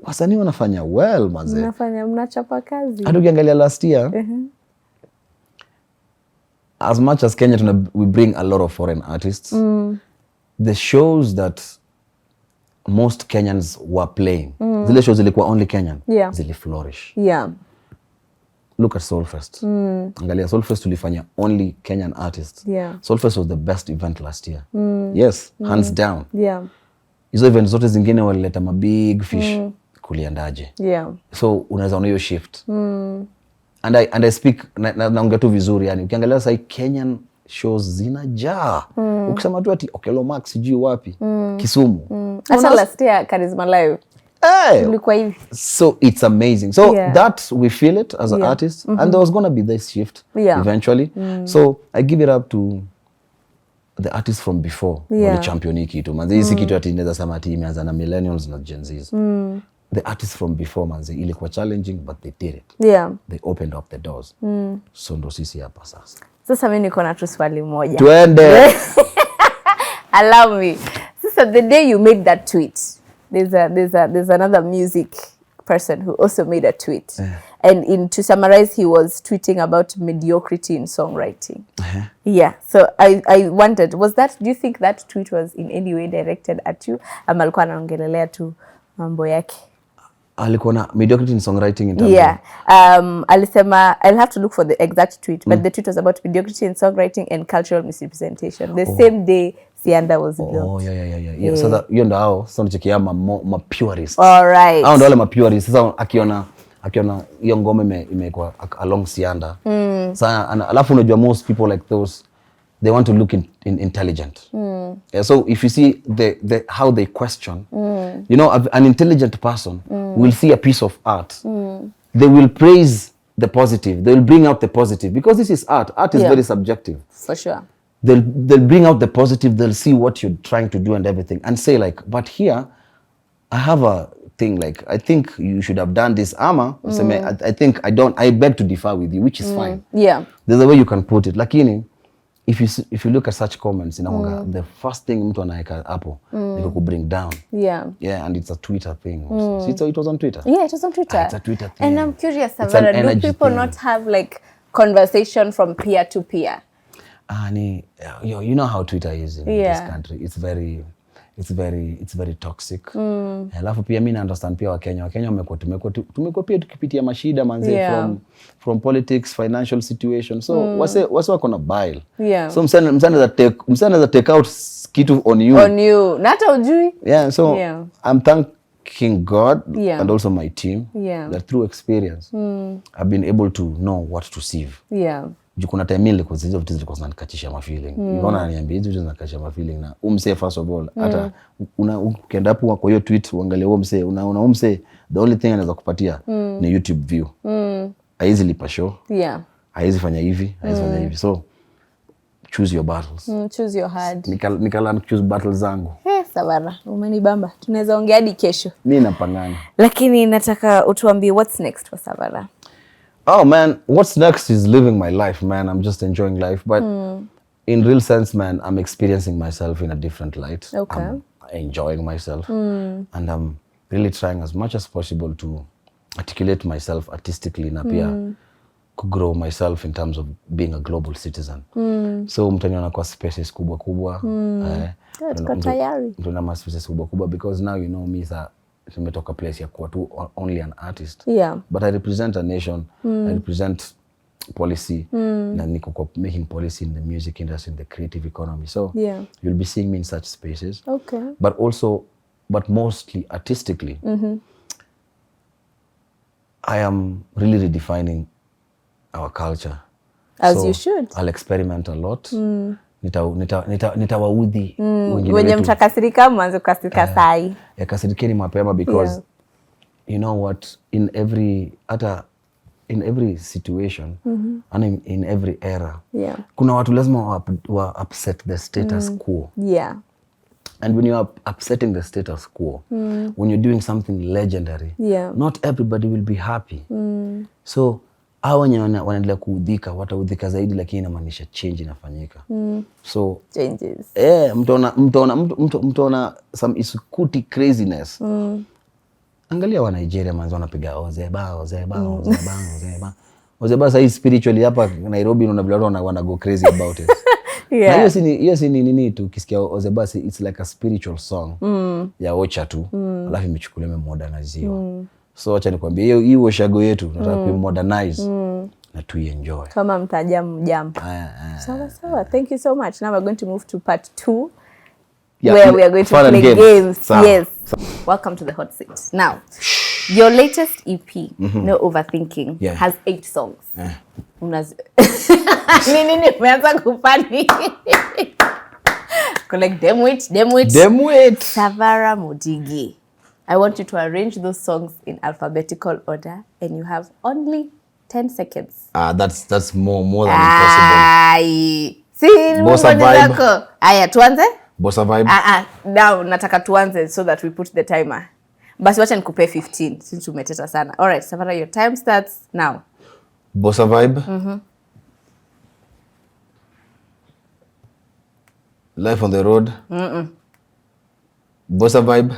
Wasanii wanafanya well manze. Mnachapa kazi. Hadi ukiangalia last year as much as Kenya we bring a lot of foreign artists, the shows that most Kenyans were playing, zile shows zilikuwa only Kenyan, zili flourish. Look at Soulfest. Angalia Soulfest tulifanya only Kenyan artists. Soulfest was the best event last year. Yes, hands down. Hizo events zote zingine walileta ma big fish, kuliendaje. So unaweza ona hiyo shift. And I speak naongea tu vizuri, yani ukiangalia sasa Kenyan shows zinajaa. Ukisema tu ati Okelo Max sijui wapi, Kisumu. Hata last year Charisma Live. Ilikuwa hivi. So it's amazing. So that we feel it as an artist, and there was going to be this shift eventually. So I give it up to the artists from before, wale champion kitu. Manze hii kitu ati inaweza sema ati imeanza na millennials na Gen Zs. The artists from before manze ilikuwa challenging but they did it. They opened up the doors. So ndo sisi hapa sasa. Sasa mimi niko na tu swali moja. Twende. Allow me. Sasa the day you made that tweet, there's another music person who also made a tweet. And to summarize, he was tweeting about mediocrity in songwriting. So I wondered, do you think that tweet was in any way directed at you? Ama alikuwa anaongelelea tu mambo yake? Alikuwa na mediocrity in songwriting in terms alisema, I'll have to look for the exact tweet, but the tweet was about mediocrity in songwriting and cultural misrepresentation. The same day Sianda was built. Sasa hiyo ndo hao sasa nichekia ma purists. All right. Hao ndo wale ma purists. Sasa akiona hiyo ngoma imekuwa along Sianda. Sasa alafu unajua most people like those, they want to look intelligent. So if you see how they question, you know, an intelligent person will see a piece of art. They will praise the positive. They will bring out the positive because this is art. Art is very subjective. For sure. They'll bring out the positive. They'll see what you're trying to do and everything, and say like, but here, I have a thing like, I think you should have done this. I beg to differ with you, which is fine. There's a way you can put it. Lakini, if you look at such comments, the first thing mtu anaeka hapo ni ku bring down. And it's a Twitter thing. So it was on Twitter. Yeah, it was on Twitter. It's a Twitter thing. And I'm curious, Savara, do people not have like conversation from peer to peer? You know how Twitter is in this country. It's very toxic. Alafu pia mimi na understand pia Wakenya tumekuwa pia tukipitia mashida manzi from politics, financial situation. So wase wako na bile. So msana take out kitu on you. Na hata ujui. So I'm thanking God and also my team that through experience I've been able to know what to sieve. Kuna time ile kwa hizo vitu zilikuwa zinanikatisha ma feeling. Unaona ananiambia hizo vitu zinanikatisha ma feeling, na umse first of all hata ukienda hapo kwa hiyo tweet uangalie umse umse, the only thing anaweza kupatia ni YouTube view. Haizi lipa show. Haizi fanya hivi, fanya hivi. So choose your battles. Choose your hard. Nikala choose battles zangu. Savara, umenibamba. Tunaweza ongea hadi kesho. Mimi napangana. Lakini nataka utuambie what's next for Savara. Oh man, what's next is living my life, man. I'm just enjoying life. But in real sense, man, I'm experiencing myself in a different light. I'm enjoying myself. And I'm really trying as much as possible to articulate myself artistically na pia to grow myself in terms of being a global citizen. So mtaniona kwa spaces kubwa. Tuko tayari. Ndio na spaces kubwa because now you know me that nimetoka place ya kuwa tu only an artist. But I represent a nation. I represent policy. Na niko making policy in the music industry, in the creative economy. So you'll be seeing me in such spaces. But mostly artistically, I am really redefining our culture. As you should. I'll experiment a lot. Nitawaudhi wenye mtakasirika mwanzo kukasirika sai. Kasirikeni mapema because you know what, in every situation and in every era kuna watu lazima wa upset the status quo. And when you're upsetting the status quo, when you're doing something legendary, not everybody will be happy. So hao wenye wanaendelea kuudhika wataudhika zaidi, lakini inamaanisha change inafanyika. So changes. mtaona some isukuti craziness. Angalia wa Nigeria manzo wanapiga ozeba. Ozeba sasa spiritually hapa Nairobi unaona vile watu wana go crazy about it. Na hiyo si nini tu kisikia ozeba, it's like a spiritual song ya ocha tu, alafu imechukuliwa moderniziwa. So acha nikwambie hiyo shago yetu nataka kuimodernize na tu enjoy. Kama mtajam. Sawa. Thank you so much. Now we're going to move to part 2 where we are going to play games. Yes. Welcome to the hot seat. Now, your latest EP, No Overthinking, has 8 songs. Nini umeanza kupani? Collect them wait. Savara Modigi. I want you to arrange those songs in alphabetical order, and you have only 10 seconds. That's more than impossible. Bossa vibe. Aya, tuanze? Bossa vibe. Now nataka tuanze so that we put the timer. Basi wacha nikupe 15 since umeteta sana. All right, Savara, your time starts now. Bossa vibe. Life on the road. Bossa vibe.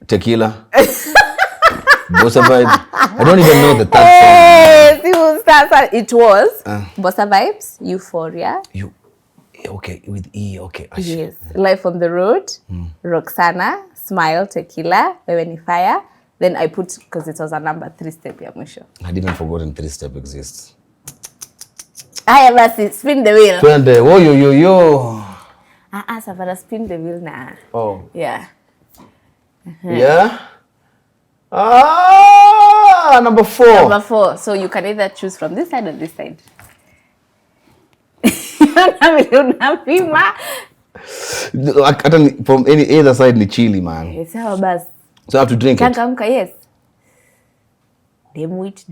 Tequila. Bossa vibe. I don't even know the third song. It was Bossa Vibes, Euphoria. Okay, with E, okay. Yes. Life on the Road, Roxana, Smile, Tequila, Wewe ni Fire. Then I put, because it was a number 3 step ya mwisho. I didn't forgotten 3 step exists. Aya basi, spin the wheel. Twende, yo. Savara, spin the wheel na. Oh. Yeah. Yeah? Number 4. Number 4. So you can either choose from this side or this side. From either side ni chili, man. Sawa basi. So I have to drink it. Kanka, yes. Dem wit.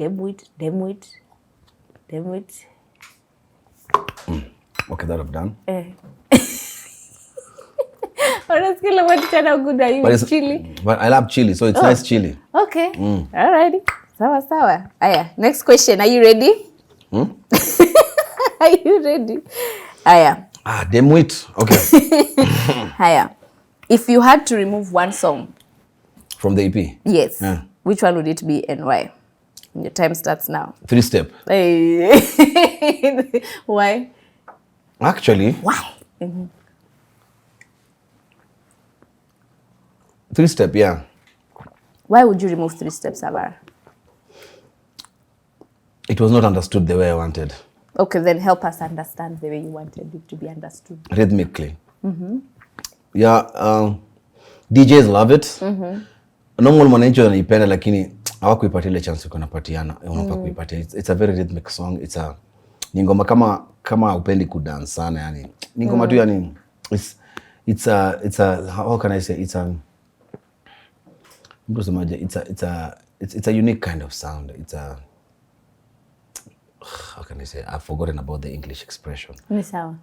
Okay, that I've done. Chili. But I love chili, so it's nice chili. Okay. Alrighty. Sawa. Aya, next question. Are you ready? Are you ready? Aya. Dem wit. Okay. Aya. If you had to remove one song from the EP? Yes. Which one would it be and why? Your time starts now. 3 step. Hey. Why? Actually. Why? 3 step, yeah. Why would you remove 3 steps, Savara? It was not understood the way I wanted. Okay, then help us understand the way you wanted it to be understood. Rhythmically. Yeah, DJs love it. Normal mwananchi wanaipenda lakini hawakuipatia ile chance uko napatiana. Unapaka kuipatia. It's a very rhythmic song. Ni ngoma kama upendi kudance sana yani. Ni ngoma tu yani it's a how can I say, it's a unique kind of sound. It's a, how can I say, I've forgotten about the English expression. Ni sawa.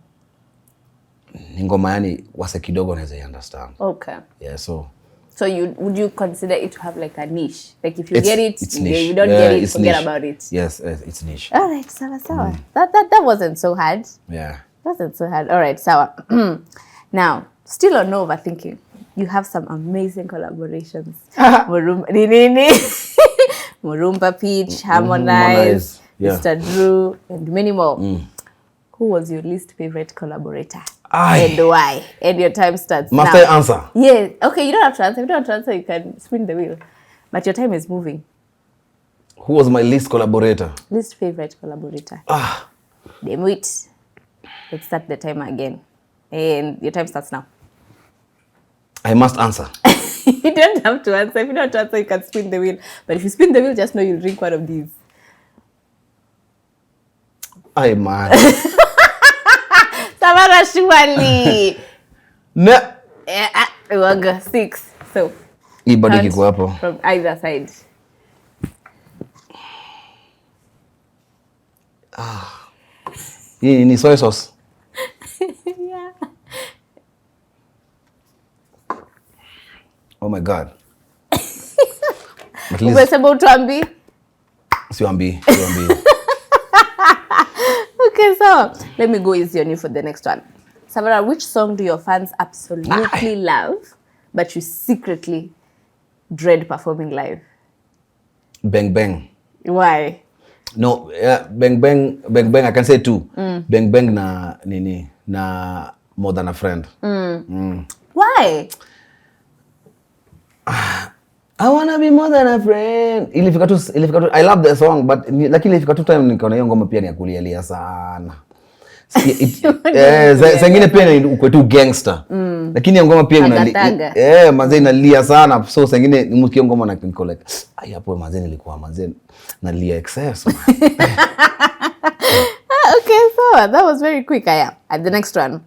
Ni ngoma yani wase kidogo naweza understand. Okay. Yeah, so would you consider it to have like a niche? Like if you get it, it's niche. You don't get it, forget niche. about it. Yes, it's niche. All right, sawa. That wasn't so hard. Yeah. Wasn't so hard. All right, sawa. Now, still on No Overthinking, you have some amazing collaborations. Murumba Peach, Harmonize, Mr. Drew, and many more. Who was your least favorite collaborator? And why? And your time starts Must now. I answer? Yes. Okay, you don't have to answer. If you don't have to answer, you can spin the wheel. But your time is moving. Who was my least collaborator? Least favorite collaborator. Dem wit. Let's start the timer again. And your time starts now. I must answer. You don't have to answer. If you don't answer, you can spin the wheel. But if you spin the wheel, just know you'll drink one of these. Ay man. Savara surely. Ne. Waga 6. So. Ibadi kiko hapo. From either side. Hii ni soy sauce. Yeah. Oh my God. Umesema utuambi? Siambi. Okay, so let me go easy on you for the next one. Savara, which song do your fans absolutely love, but you secretly dread performing live? Bang Bang. Why? No, yeah, Bang Bang, I can say two. Bang Bang na nini, na More Than a Friend. Why? I wanna be more than a friend. Ilifika tu, I love the song, but lakini ilifika tu time nikaona hiyo ngoma pia ni ya kulialia sana. Zingine pia uko tu gangster. Lakini hiyo ngoma pia manze inalia sana. So zingine nimsikia ngoma na niko like, ai hapo manze nilikuwa manze nalia excess. Okay, so that was very quick. And the next one.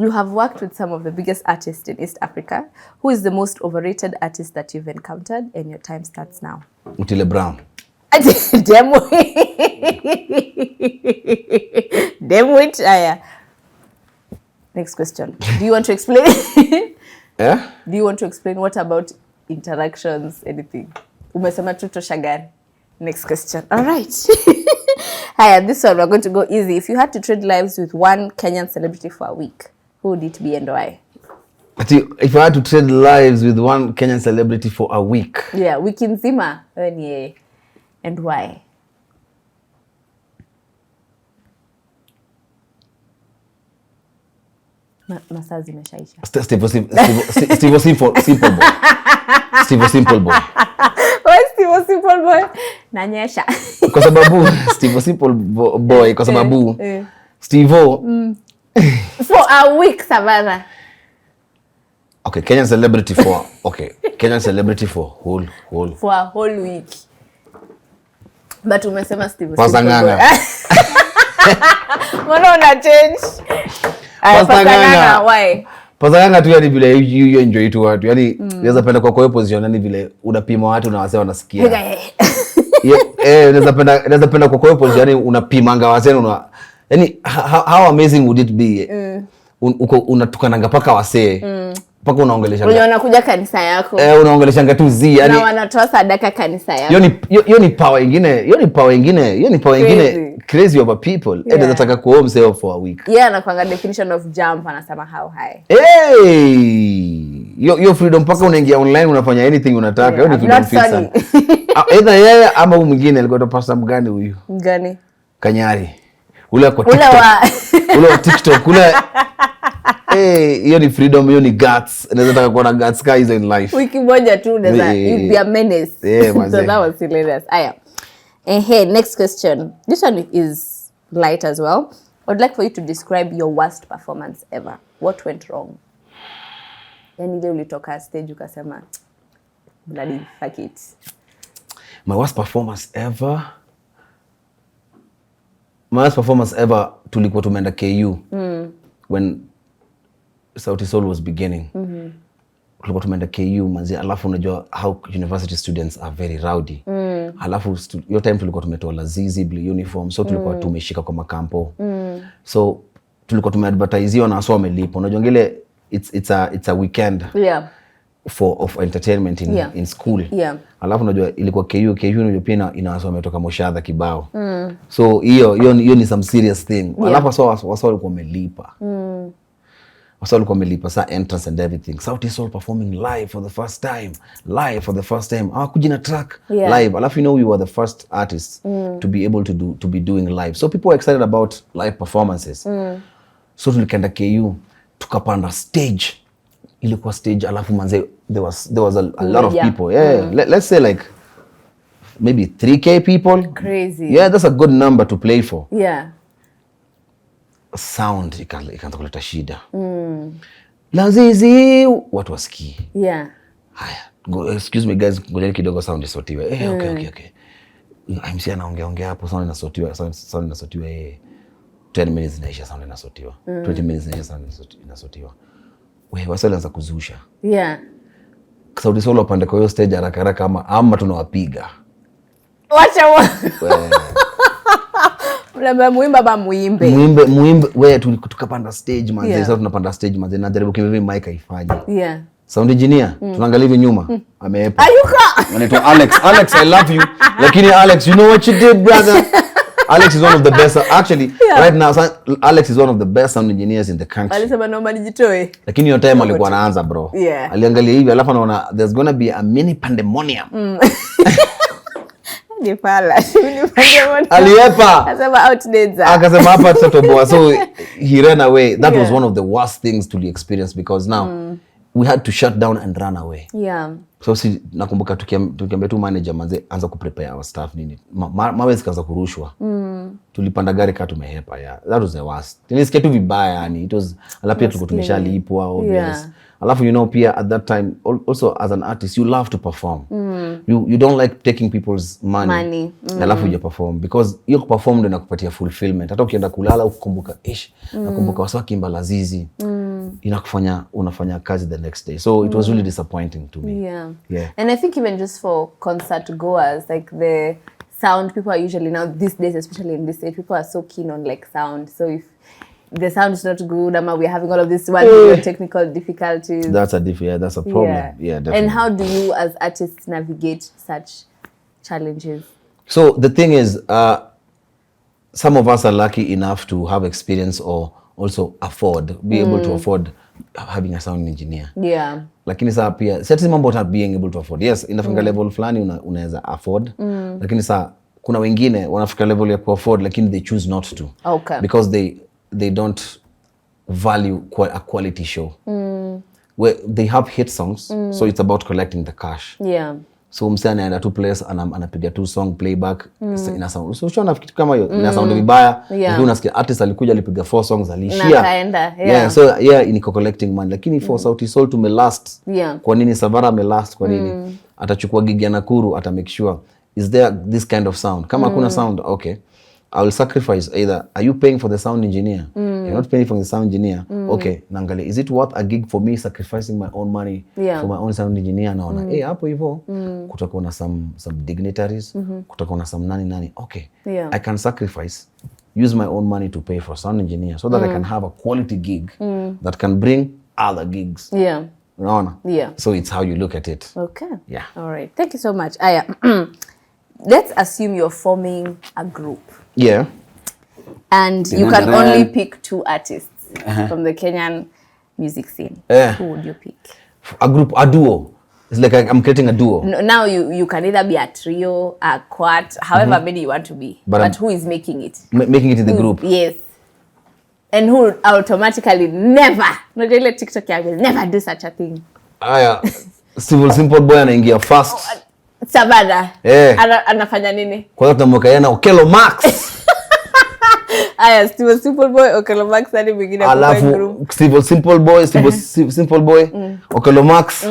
You have worked with some of the biggest artists in East Africa. Who is the most overrated artist that you've encountered? And your time starts now. Otile Brown. Demwit. Next question. Do you want to explain? Yeah? Do you want to explain what about interactions, anything? Umesema tu toshagari. Next question. All right. This one we're going to go easy. If you had to trade lives with one Kenyan celebrity for a week, who would it be and why? If I had to trade lives with one Kenyan celebrity for a week. Yeah, wiki nzima. And why? Masaa zimeshaisha. Steve Simple Boy. Why Steve Simple Boy? Nanyesha. Kwa sababu Steve Simple Boy, kwa sababu Steve for a week, Savara. Okay, Kenyan celebrity for for a whole week. But umesema Steve Pasanganga. Mbona una change? Pasanganga, why? Pasanganga tu yani vile you enjoy tu watu. Yani unaweza penda kwa hiyo position yani vile unapima watu na wasee wanasikia. Unaweza penda kwa hiyo position yani unapimanga wasee yani how amazing would it be? Unatukananga paka wasee. Paka unaongelesha. Unakuja kanisa yako. Unaongeleshanga tu yani. Na wanatoa sadaka kanisa yako. Hiyo ni power ingine crazy over people. Nataka kuoa mseo for a week. Anakuanga definition of jump, anasema how high. Yo freedom paka unaingia online unafanya anything unataka. Hiyo ni freedom sana. Either yeye ama huyu mwingine alikuwa pasta mgani huyu? Mgani? Kanyari. Ule kwa TikTok. Ule wa TikTok. Hiyo ni freedom, hiyo ni guts. Naweza taka kuona guts ka hizo in life. Wiki moja tu unaweza you'd be a menace. So that was hilarious. Next question. This one is light as well. I would like for you to describe your worst performance ever. What went wrong? Yani ile ulitoka stage ukasema bloody fuck it. My worst performance ever tulikuwa tumeenda KU. When Sauti Sol was beginning. Tulikuwa tumeenda KU manzi, alafu unajua how university students are very rowdy. Alafu your time tulikuwa tumetoa lazizi blue uniform, so tulikuwa tumeshika kwa makampo. So tulikuwa tumeadvertise na watu wamelipa. Unajua ngile it's a weekend. Of entertainment in school. Alafu unajua ilikuwa KU unajua pia ina watu wametoka Moshadha kibao. So hiyo ni some serious thing. Alafu watu walikuwa wamelipa. Watu walikuwa wamelipa sa entrance and everything. Sauti Sol performing live for the first time. Kujina track live. Alafu we were the first artists to be able to be doing live. So people were excited about live performances. So tulikaenda KU tukapanda stage. Ilikuwa stage alafu manze there was a lot of people. Let's say like maybe 3K people. Crazy. That's a good number to play for. Sound ikaanza kuleta shida. Lazizi watu wasikii. Haya. Excuse me guys, ngojeni kidogo sound isotiwe. Okay. MC anaongea hapo, sound inasotiwa 10 minutes inaisha, sound inasotiwa 20 minutes inaisha, sound inasotiwa. Wewe wasali anza kuzusha. Yeah. Sauti Sol upande kwa hiyo stage haraka ama tunawapiga. Wacha Mlamba muimbe. Muimbe wewe tukapanda stage manze. Sasa tunapanda stage manze, najaribu kimvi mic haifanye. Yeah. Sound engineer tunaangalia hivi nyuma ameepa. Ayuka. Anaitwa Alex, I love you. Lakini Alex, you know what you did, brother? Alex is one of the best actually right now. Alex is one of the best sound engineers in the country. Alisema naomba nijitoe. Lakini hiyo time alikuwa anaanza bro. Yeah. Aliangalia hivi alafu anaona there's gonna be a mini pandemonium. Ni pala. Aliepa. Akasema outdates. Akasema hapa tutatoboa. So he ran away. That was one of the worst things to experience because now we had to shut down and run away. Yeah. So si nakumbuka tukiambia tu manager manze anza kuprepare our staff nini. Mawe zikaanza kurushwa. Tulipanda gari kama tumehepa. Yeah. That was the worst. Nilisikia tu vibaya yani. It was alafu tulikuwa tumeshalipwa obvious. Alafu you know pia at that time also as an artist you love to perform. You don't like taking people's money. Alafu you perform because you perform ndio inakupatia fulfillment. Hata ukienda kulala ukumbuka nakumbuka waswa kimba lazizi. Inakufanya unafanya kazi the next day. So it was really disappointing to me. Yeah. And I think even just for concert goers, like the sound people are usually now these days, especially in this age, people are so keen on like sound. So if the sound is not good, we're having all of this technical difficulties. That's a problem. Yeah, definitely. And how do you as artists navigate such challenges? So the thing is, some of us are lucky enough to have experience or also be able to afford having a sound engineer. Yeah. Lakini saa pia sasa mambo not being able to afford. Yes, inafika level fulani unaweza afford. Lakini saa kuna wengine wanafika level ya ku afford lakini they choose not to. Okay. Because they don't value a quality show. Where they have hit songs, so it's about collecting the cash. Yeah. So msanii anaenda tu place anapiga tu song playback ina sound. So unaona kitu kama hiyo ina sound vibaya. Lakini unasikia artist alikuja alipiga 4 songs alishia. Yeah, so iniko collecting money. Lakini for Sauti Sol tumelast. Kwa nini Savara amelast? Kwa nini? Atachukua gig ya Nakuru ata make sure is there this kind of sound. Kama kuna sound, okay. I will sacrifice either are you paying for the sound engineer? You're not paying for the sound engineer. Okay, naangalia is it worth a gig for me sacrificing my own money for my own sound engineer? Naona hapo hivyo kutakuwa na some dignitaries, kutakuwa na some nani. Okay. I can sacrifice, use my own money to pay for sound engineer so that I can have a quality gig that can bring other gigs. Yeah. Unaona? Yeah. So it's how you look at it. Okay. Yeah. All right. Thank you so much. Let's assume you're forming a group. Yeah. And you can only pick 2 artists from the Kenyan music scene. Who would you pick? A duo. It's like I'm creating a duo. No, now you can either be a trio, a quart, however many you want to be. But who is making it? Making it in the group? Yes. And who automatically never, not really TikTok, I will never do such a thing. Simple boy anaingia first. Savara. Anafanya nini? Kwanza tunamweka yeye na Okelo Max. Simple boy, Okelo Max hadi mwingine kwa group. Simple boy, Okelo Max.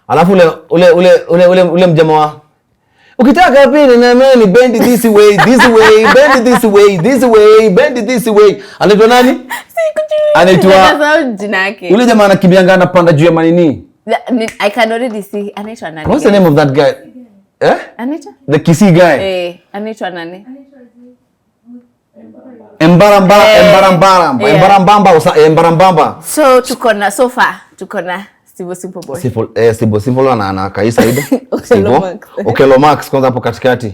Alafu ule mjamaa ukitaka pia na mimi bend this way, bend this way. Anaitwa nani? Sikujui. Anaitwa jina yake. Ule jamaa anakimbianga anapanda juu ya manini. I can already see. Anaitwa nani? What's the name of that guy? Anaitwa? The Kisii guy. Anaitwa nani? Embarambamba. So tuko na Simple boy. Simple ana kaisa hivi. Okelo Max kwanza hapo katikati.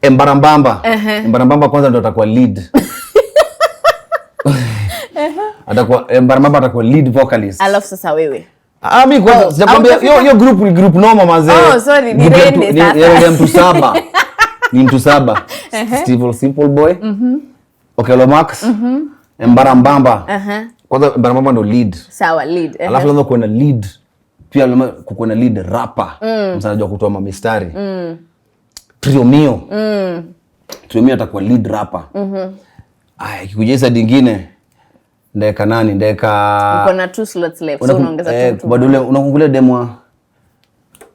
Embarambamba kwanza ndio atakuwa lead. Embarambamba atakuwa lead vocalist. Alafu sasa wewe. Mimi kwanza sijakwambia hiyo group ni group noma mazee. Sorry, ni mtu saba. Ni mtu saba. Simple boy. Okelo Max. Embarambamba. Kwanza Embarambamba ndo lead. Sawa, lead. Alafu lazima kuwe na lead. Pia lazima kuwe na lead rapper. Msanii kutoa mamistari. Trio Mio. Trio Mio atakuwa lead rapper. Kikuja isa dingine ndeka nani? Uko na 2 slots left. So unaongeza 2. Bado ule unakungulia demwa.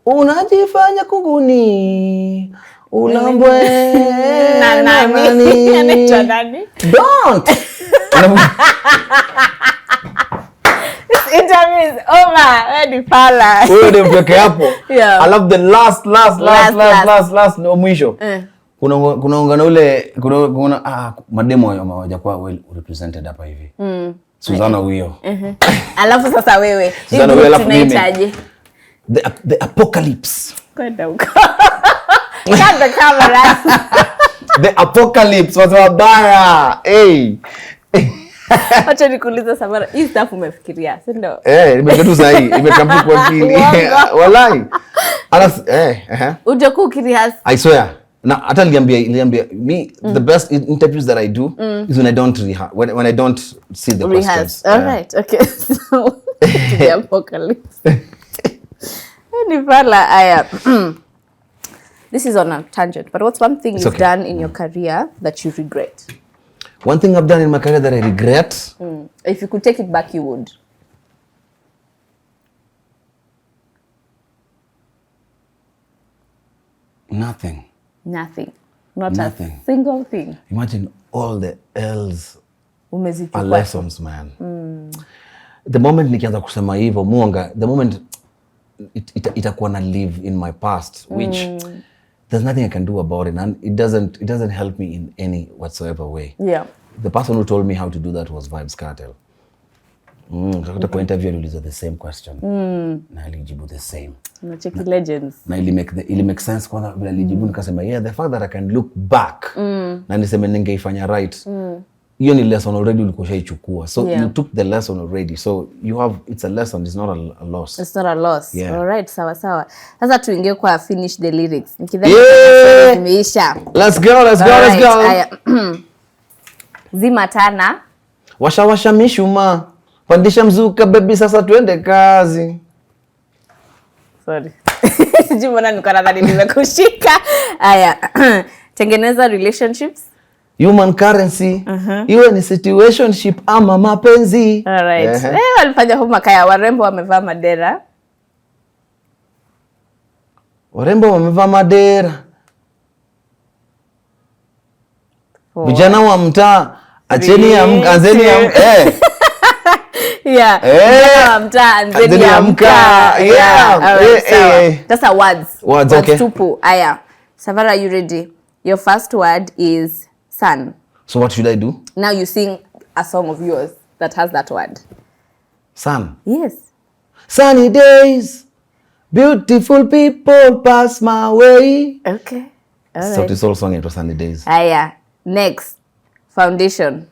Unajifanya kunguni. Ulambwe na nani anaitwa nani? Don't. Interview is over. Wewe ni pala. Wewe ndio mpeke hapo. Yeah. I love the last no mwisho. Kuna ungana ule kuna mademo hawaja kwa well represented hapa hivi. Suzana huyo. Alafu sasa wewe. Suzana wewe tunaitaje? The apocalypse. Kwenda huko. Cut the camera. The apocalypse was wabaya. Hey. Acha nikuulize Savara, hii stuff umefikiria, si ndio? Nimekatu sahi, imekampu kwa akili. Wallahi. Ujaku curious. I swear. Na hata niliambia me the best interviews that I do is when I don't when I don't see the questions. All right. Okay. So the apocalypse. Ni pala aya. This is on a tangent, but what's one thing you've done in your career that you regret? One thing I've done in my career that I regret? If you could take it back, you would. Nothing. Nothing. Not Nothing. a single thing. Imagine all the L's Umezichukua. are lessons, man. The moment nikianza kusema hivyo, muanga, the moment itakuwa na live in my past, which there's nothing I can do about it, and it doesn't help me in any whatsoever way. Yeah. The person who told me how to do that was Vibes Cartel. Kwa interview aliuliza the same question. Na alijibu the same. Unacheki legends. Na ili make sense kwa vile alijibu nikasema the fact that I can look back na niseme ningeifanya right. Hiyo ni lesson already ulikoshaichukua. So you took the lesson already. So it's a lesson, it's not a loss. It's not a loss. Yeah. All right, sawa sawa. Sasa tuingie kwa finish the lyrics. Nikidhani imeisha. Let's go. Zima tana. Washa mishuma. Pandisha mzuka baby, sasa tuende kazi. Sorry. Sijui mbona niko nadhani nimekushika. Aya. Tengeneza relationships. Human currency. Iwe ni situationship ama mapenzi. All right. Walifanya homa kaya, warembo wamevaa madera. Warembo wamevaa madera. Vijana wa mtaa, acheni anzeni Yeah. Vijana wa mtaa, anzeni amka. Yeah. All right. That's a words okay. Tupu. Aya. Savara, are you ready? Your first word is sun. So what should I do? Now you sing a song of yours that has that word. Sun. Yes. Sunny days, beautiful people pass my way. Okay. All right. Sauti Sol song, it was Sunny days. Aya. Next. Foundation.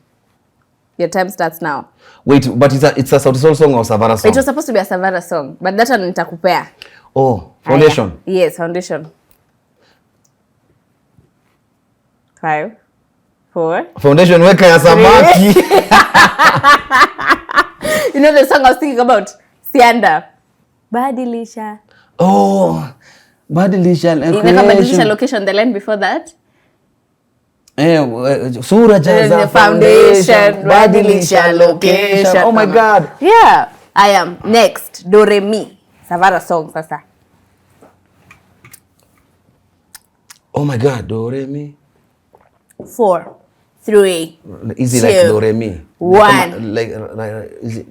Your time starts now. Wait, but it's a Sauti Sol song or Savara song? It was supposed to be a Savara song, but that one nitakupea. Oh, foundation. Aya. Yes, foundation. 5, 4. Foundation weka ya samaki. You know the song I was thinking about? Sianda. Badilisha. Oh, badilisha Badilisha location, the line before that. Sura jaza foundation. Badilisha location. Oh my God. Yeah. I am. Next. Do re mi. Savara song sasa. Oh my God. Do re mi. 4, 3. Easy 2, like do re mi. 1. Like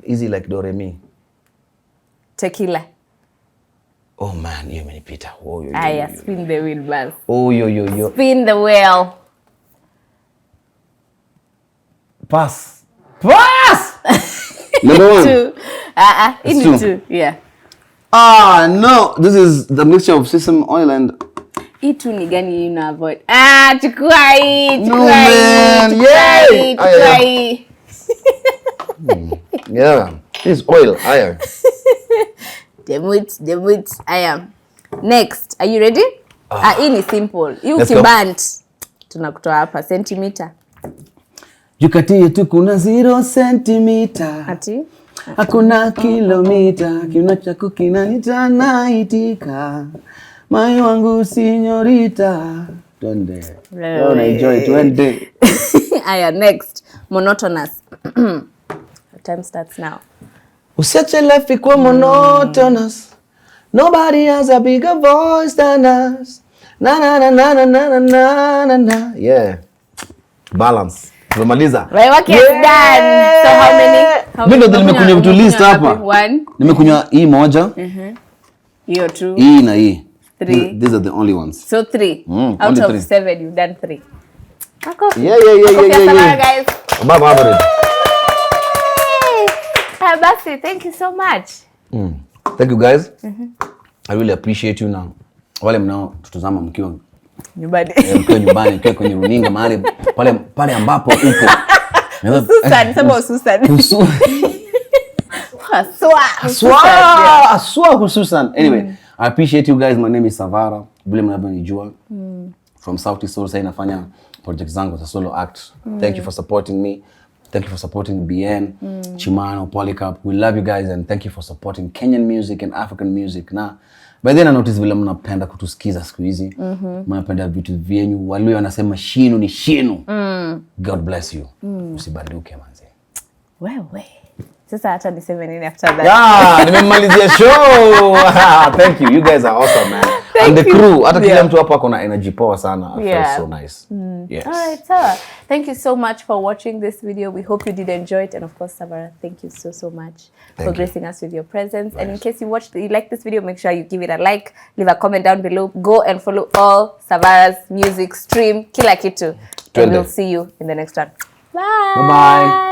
easy like do re mi. Tequila. Oh man, you many Peter. Oh, Aya, spin the wheel, buzz. Oh, yo. Spin the wheel. Pass. Number 1. 2. It's 2. Yeah. No. This is the mixture of sesame oil and... Hii tu ni gani you avoid? Chukua hii. No, man. Yay! Chukua hii. Yeah. This is oil. Aya. Demut. Aya. Next. Are you ready? Hii ni simple. Hii ukibant. Tunakutoa hapa centimeter. Yukatie tu kuna 0 centimeter. Ati? Hakuna kilomita. Kiuno chako kinanita naitika. Mai wangu sinyorita. Twende. Enjoy. Twende. Aya, next. Monotonous. Time starts now. Usiache life ikuwa monotonous. Nobody has a bigger voice than us. Na na na na na na na na na. Yeah. Balance. Tumemaliza. My work is done. So how many? Mimi ndo nimekunywa vitu list hapa. 1. Nimekunywa hii moja. Hiyo 2. Hii na hii. 3. These are the only ones. So 3. Out of 7 you've done 3. Yeah. Savara, guys. Above average. Basi, thank you so much. Thank you guys. I really appreciate you now. Wale mnao tutazama mkiwa Nyumbani. Mkiwa nyumbani, mkiwa kwenye runinga mahali pale ambapo uko. Susan, sema Susan. Aswa hususan. Anyway, I appreciate you guys. My name is Savara. Vile mnavyonijua. From Sauti Sol, sasa nafanya project zangu za solo act. Thank you for supporting me. Thank you for supporting BN, Chimano, Polycarp. We love you guys and thank you for supporting Kenyan music and African music. Na by then I notice vile mnapenda kutusikiza siku hizi. Mnapenda vitu vyenyu. Wale wanasema shinu ni shinu. God bless you. Usibanduke manze. Wewe. Sasa hata niseme nini after that? Yeah, nimemalizia show. Thank you. You guys are awesome, man. And the crew, hata kila mtu hapa kuna energy power sana. I felt so nice. Yes. All right, so thank you so much for watching this video. We hope you did enjoy it, and of course, Savara, thank you so much for gracing us with your presence. And in case you like this video, make sure you give it a like, leave a comment down below, go and follow all Savara's music stream, kila kitu, and we'll see you in the next one. Bye. Bye.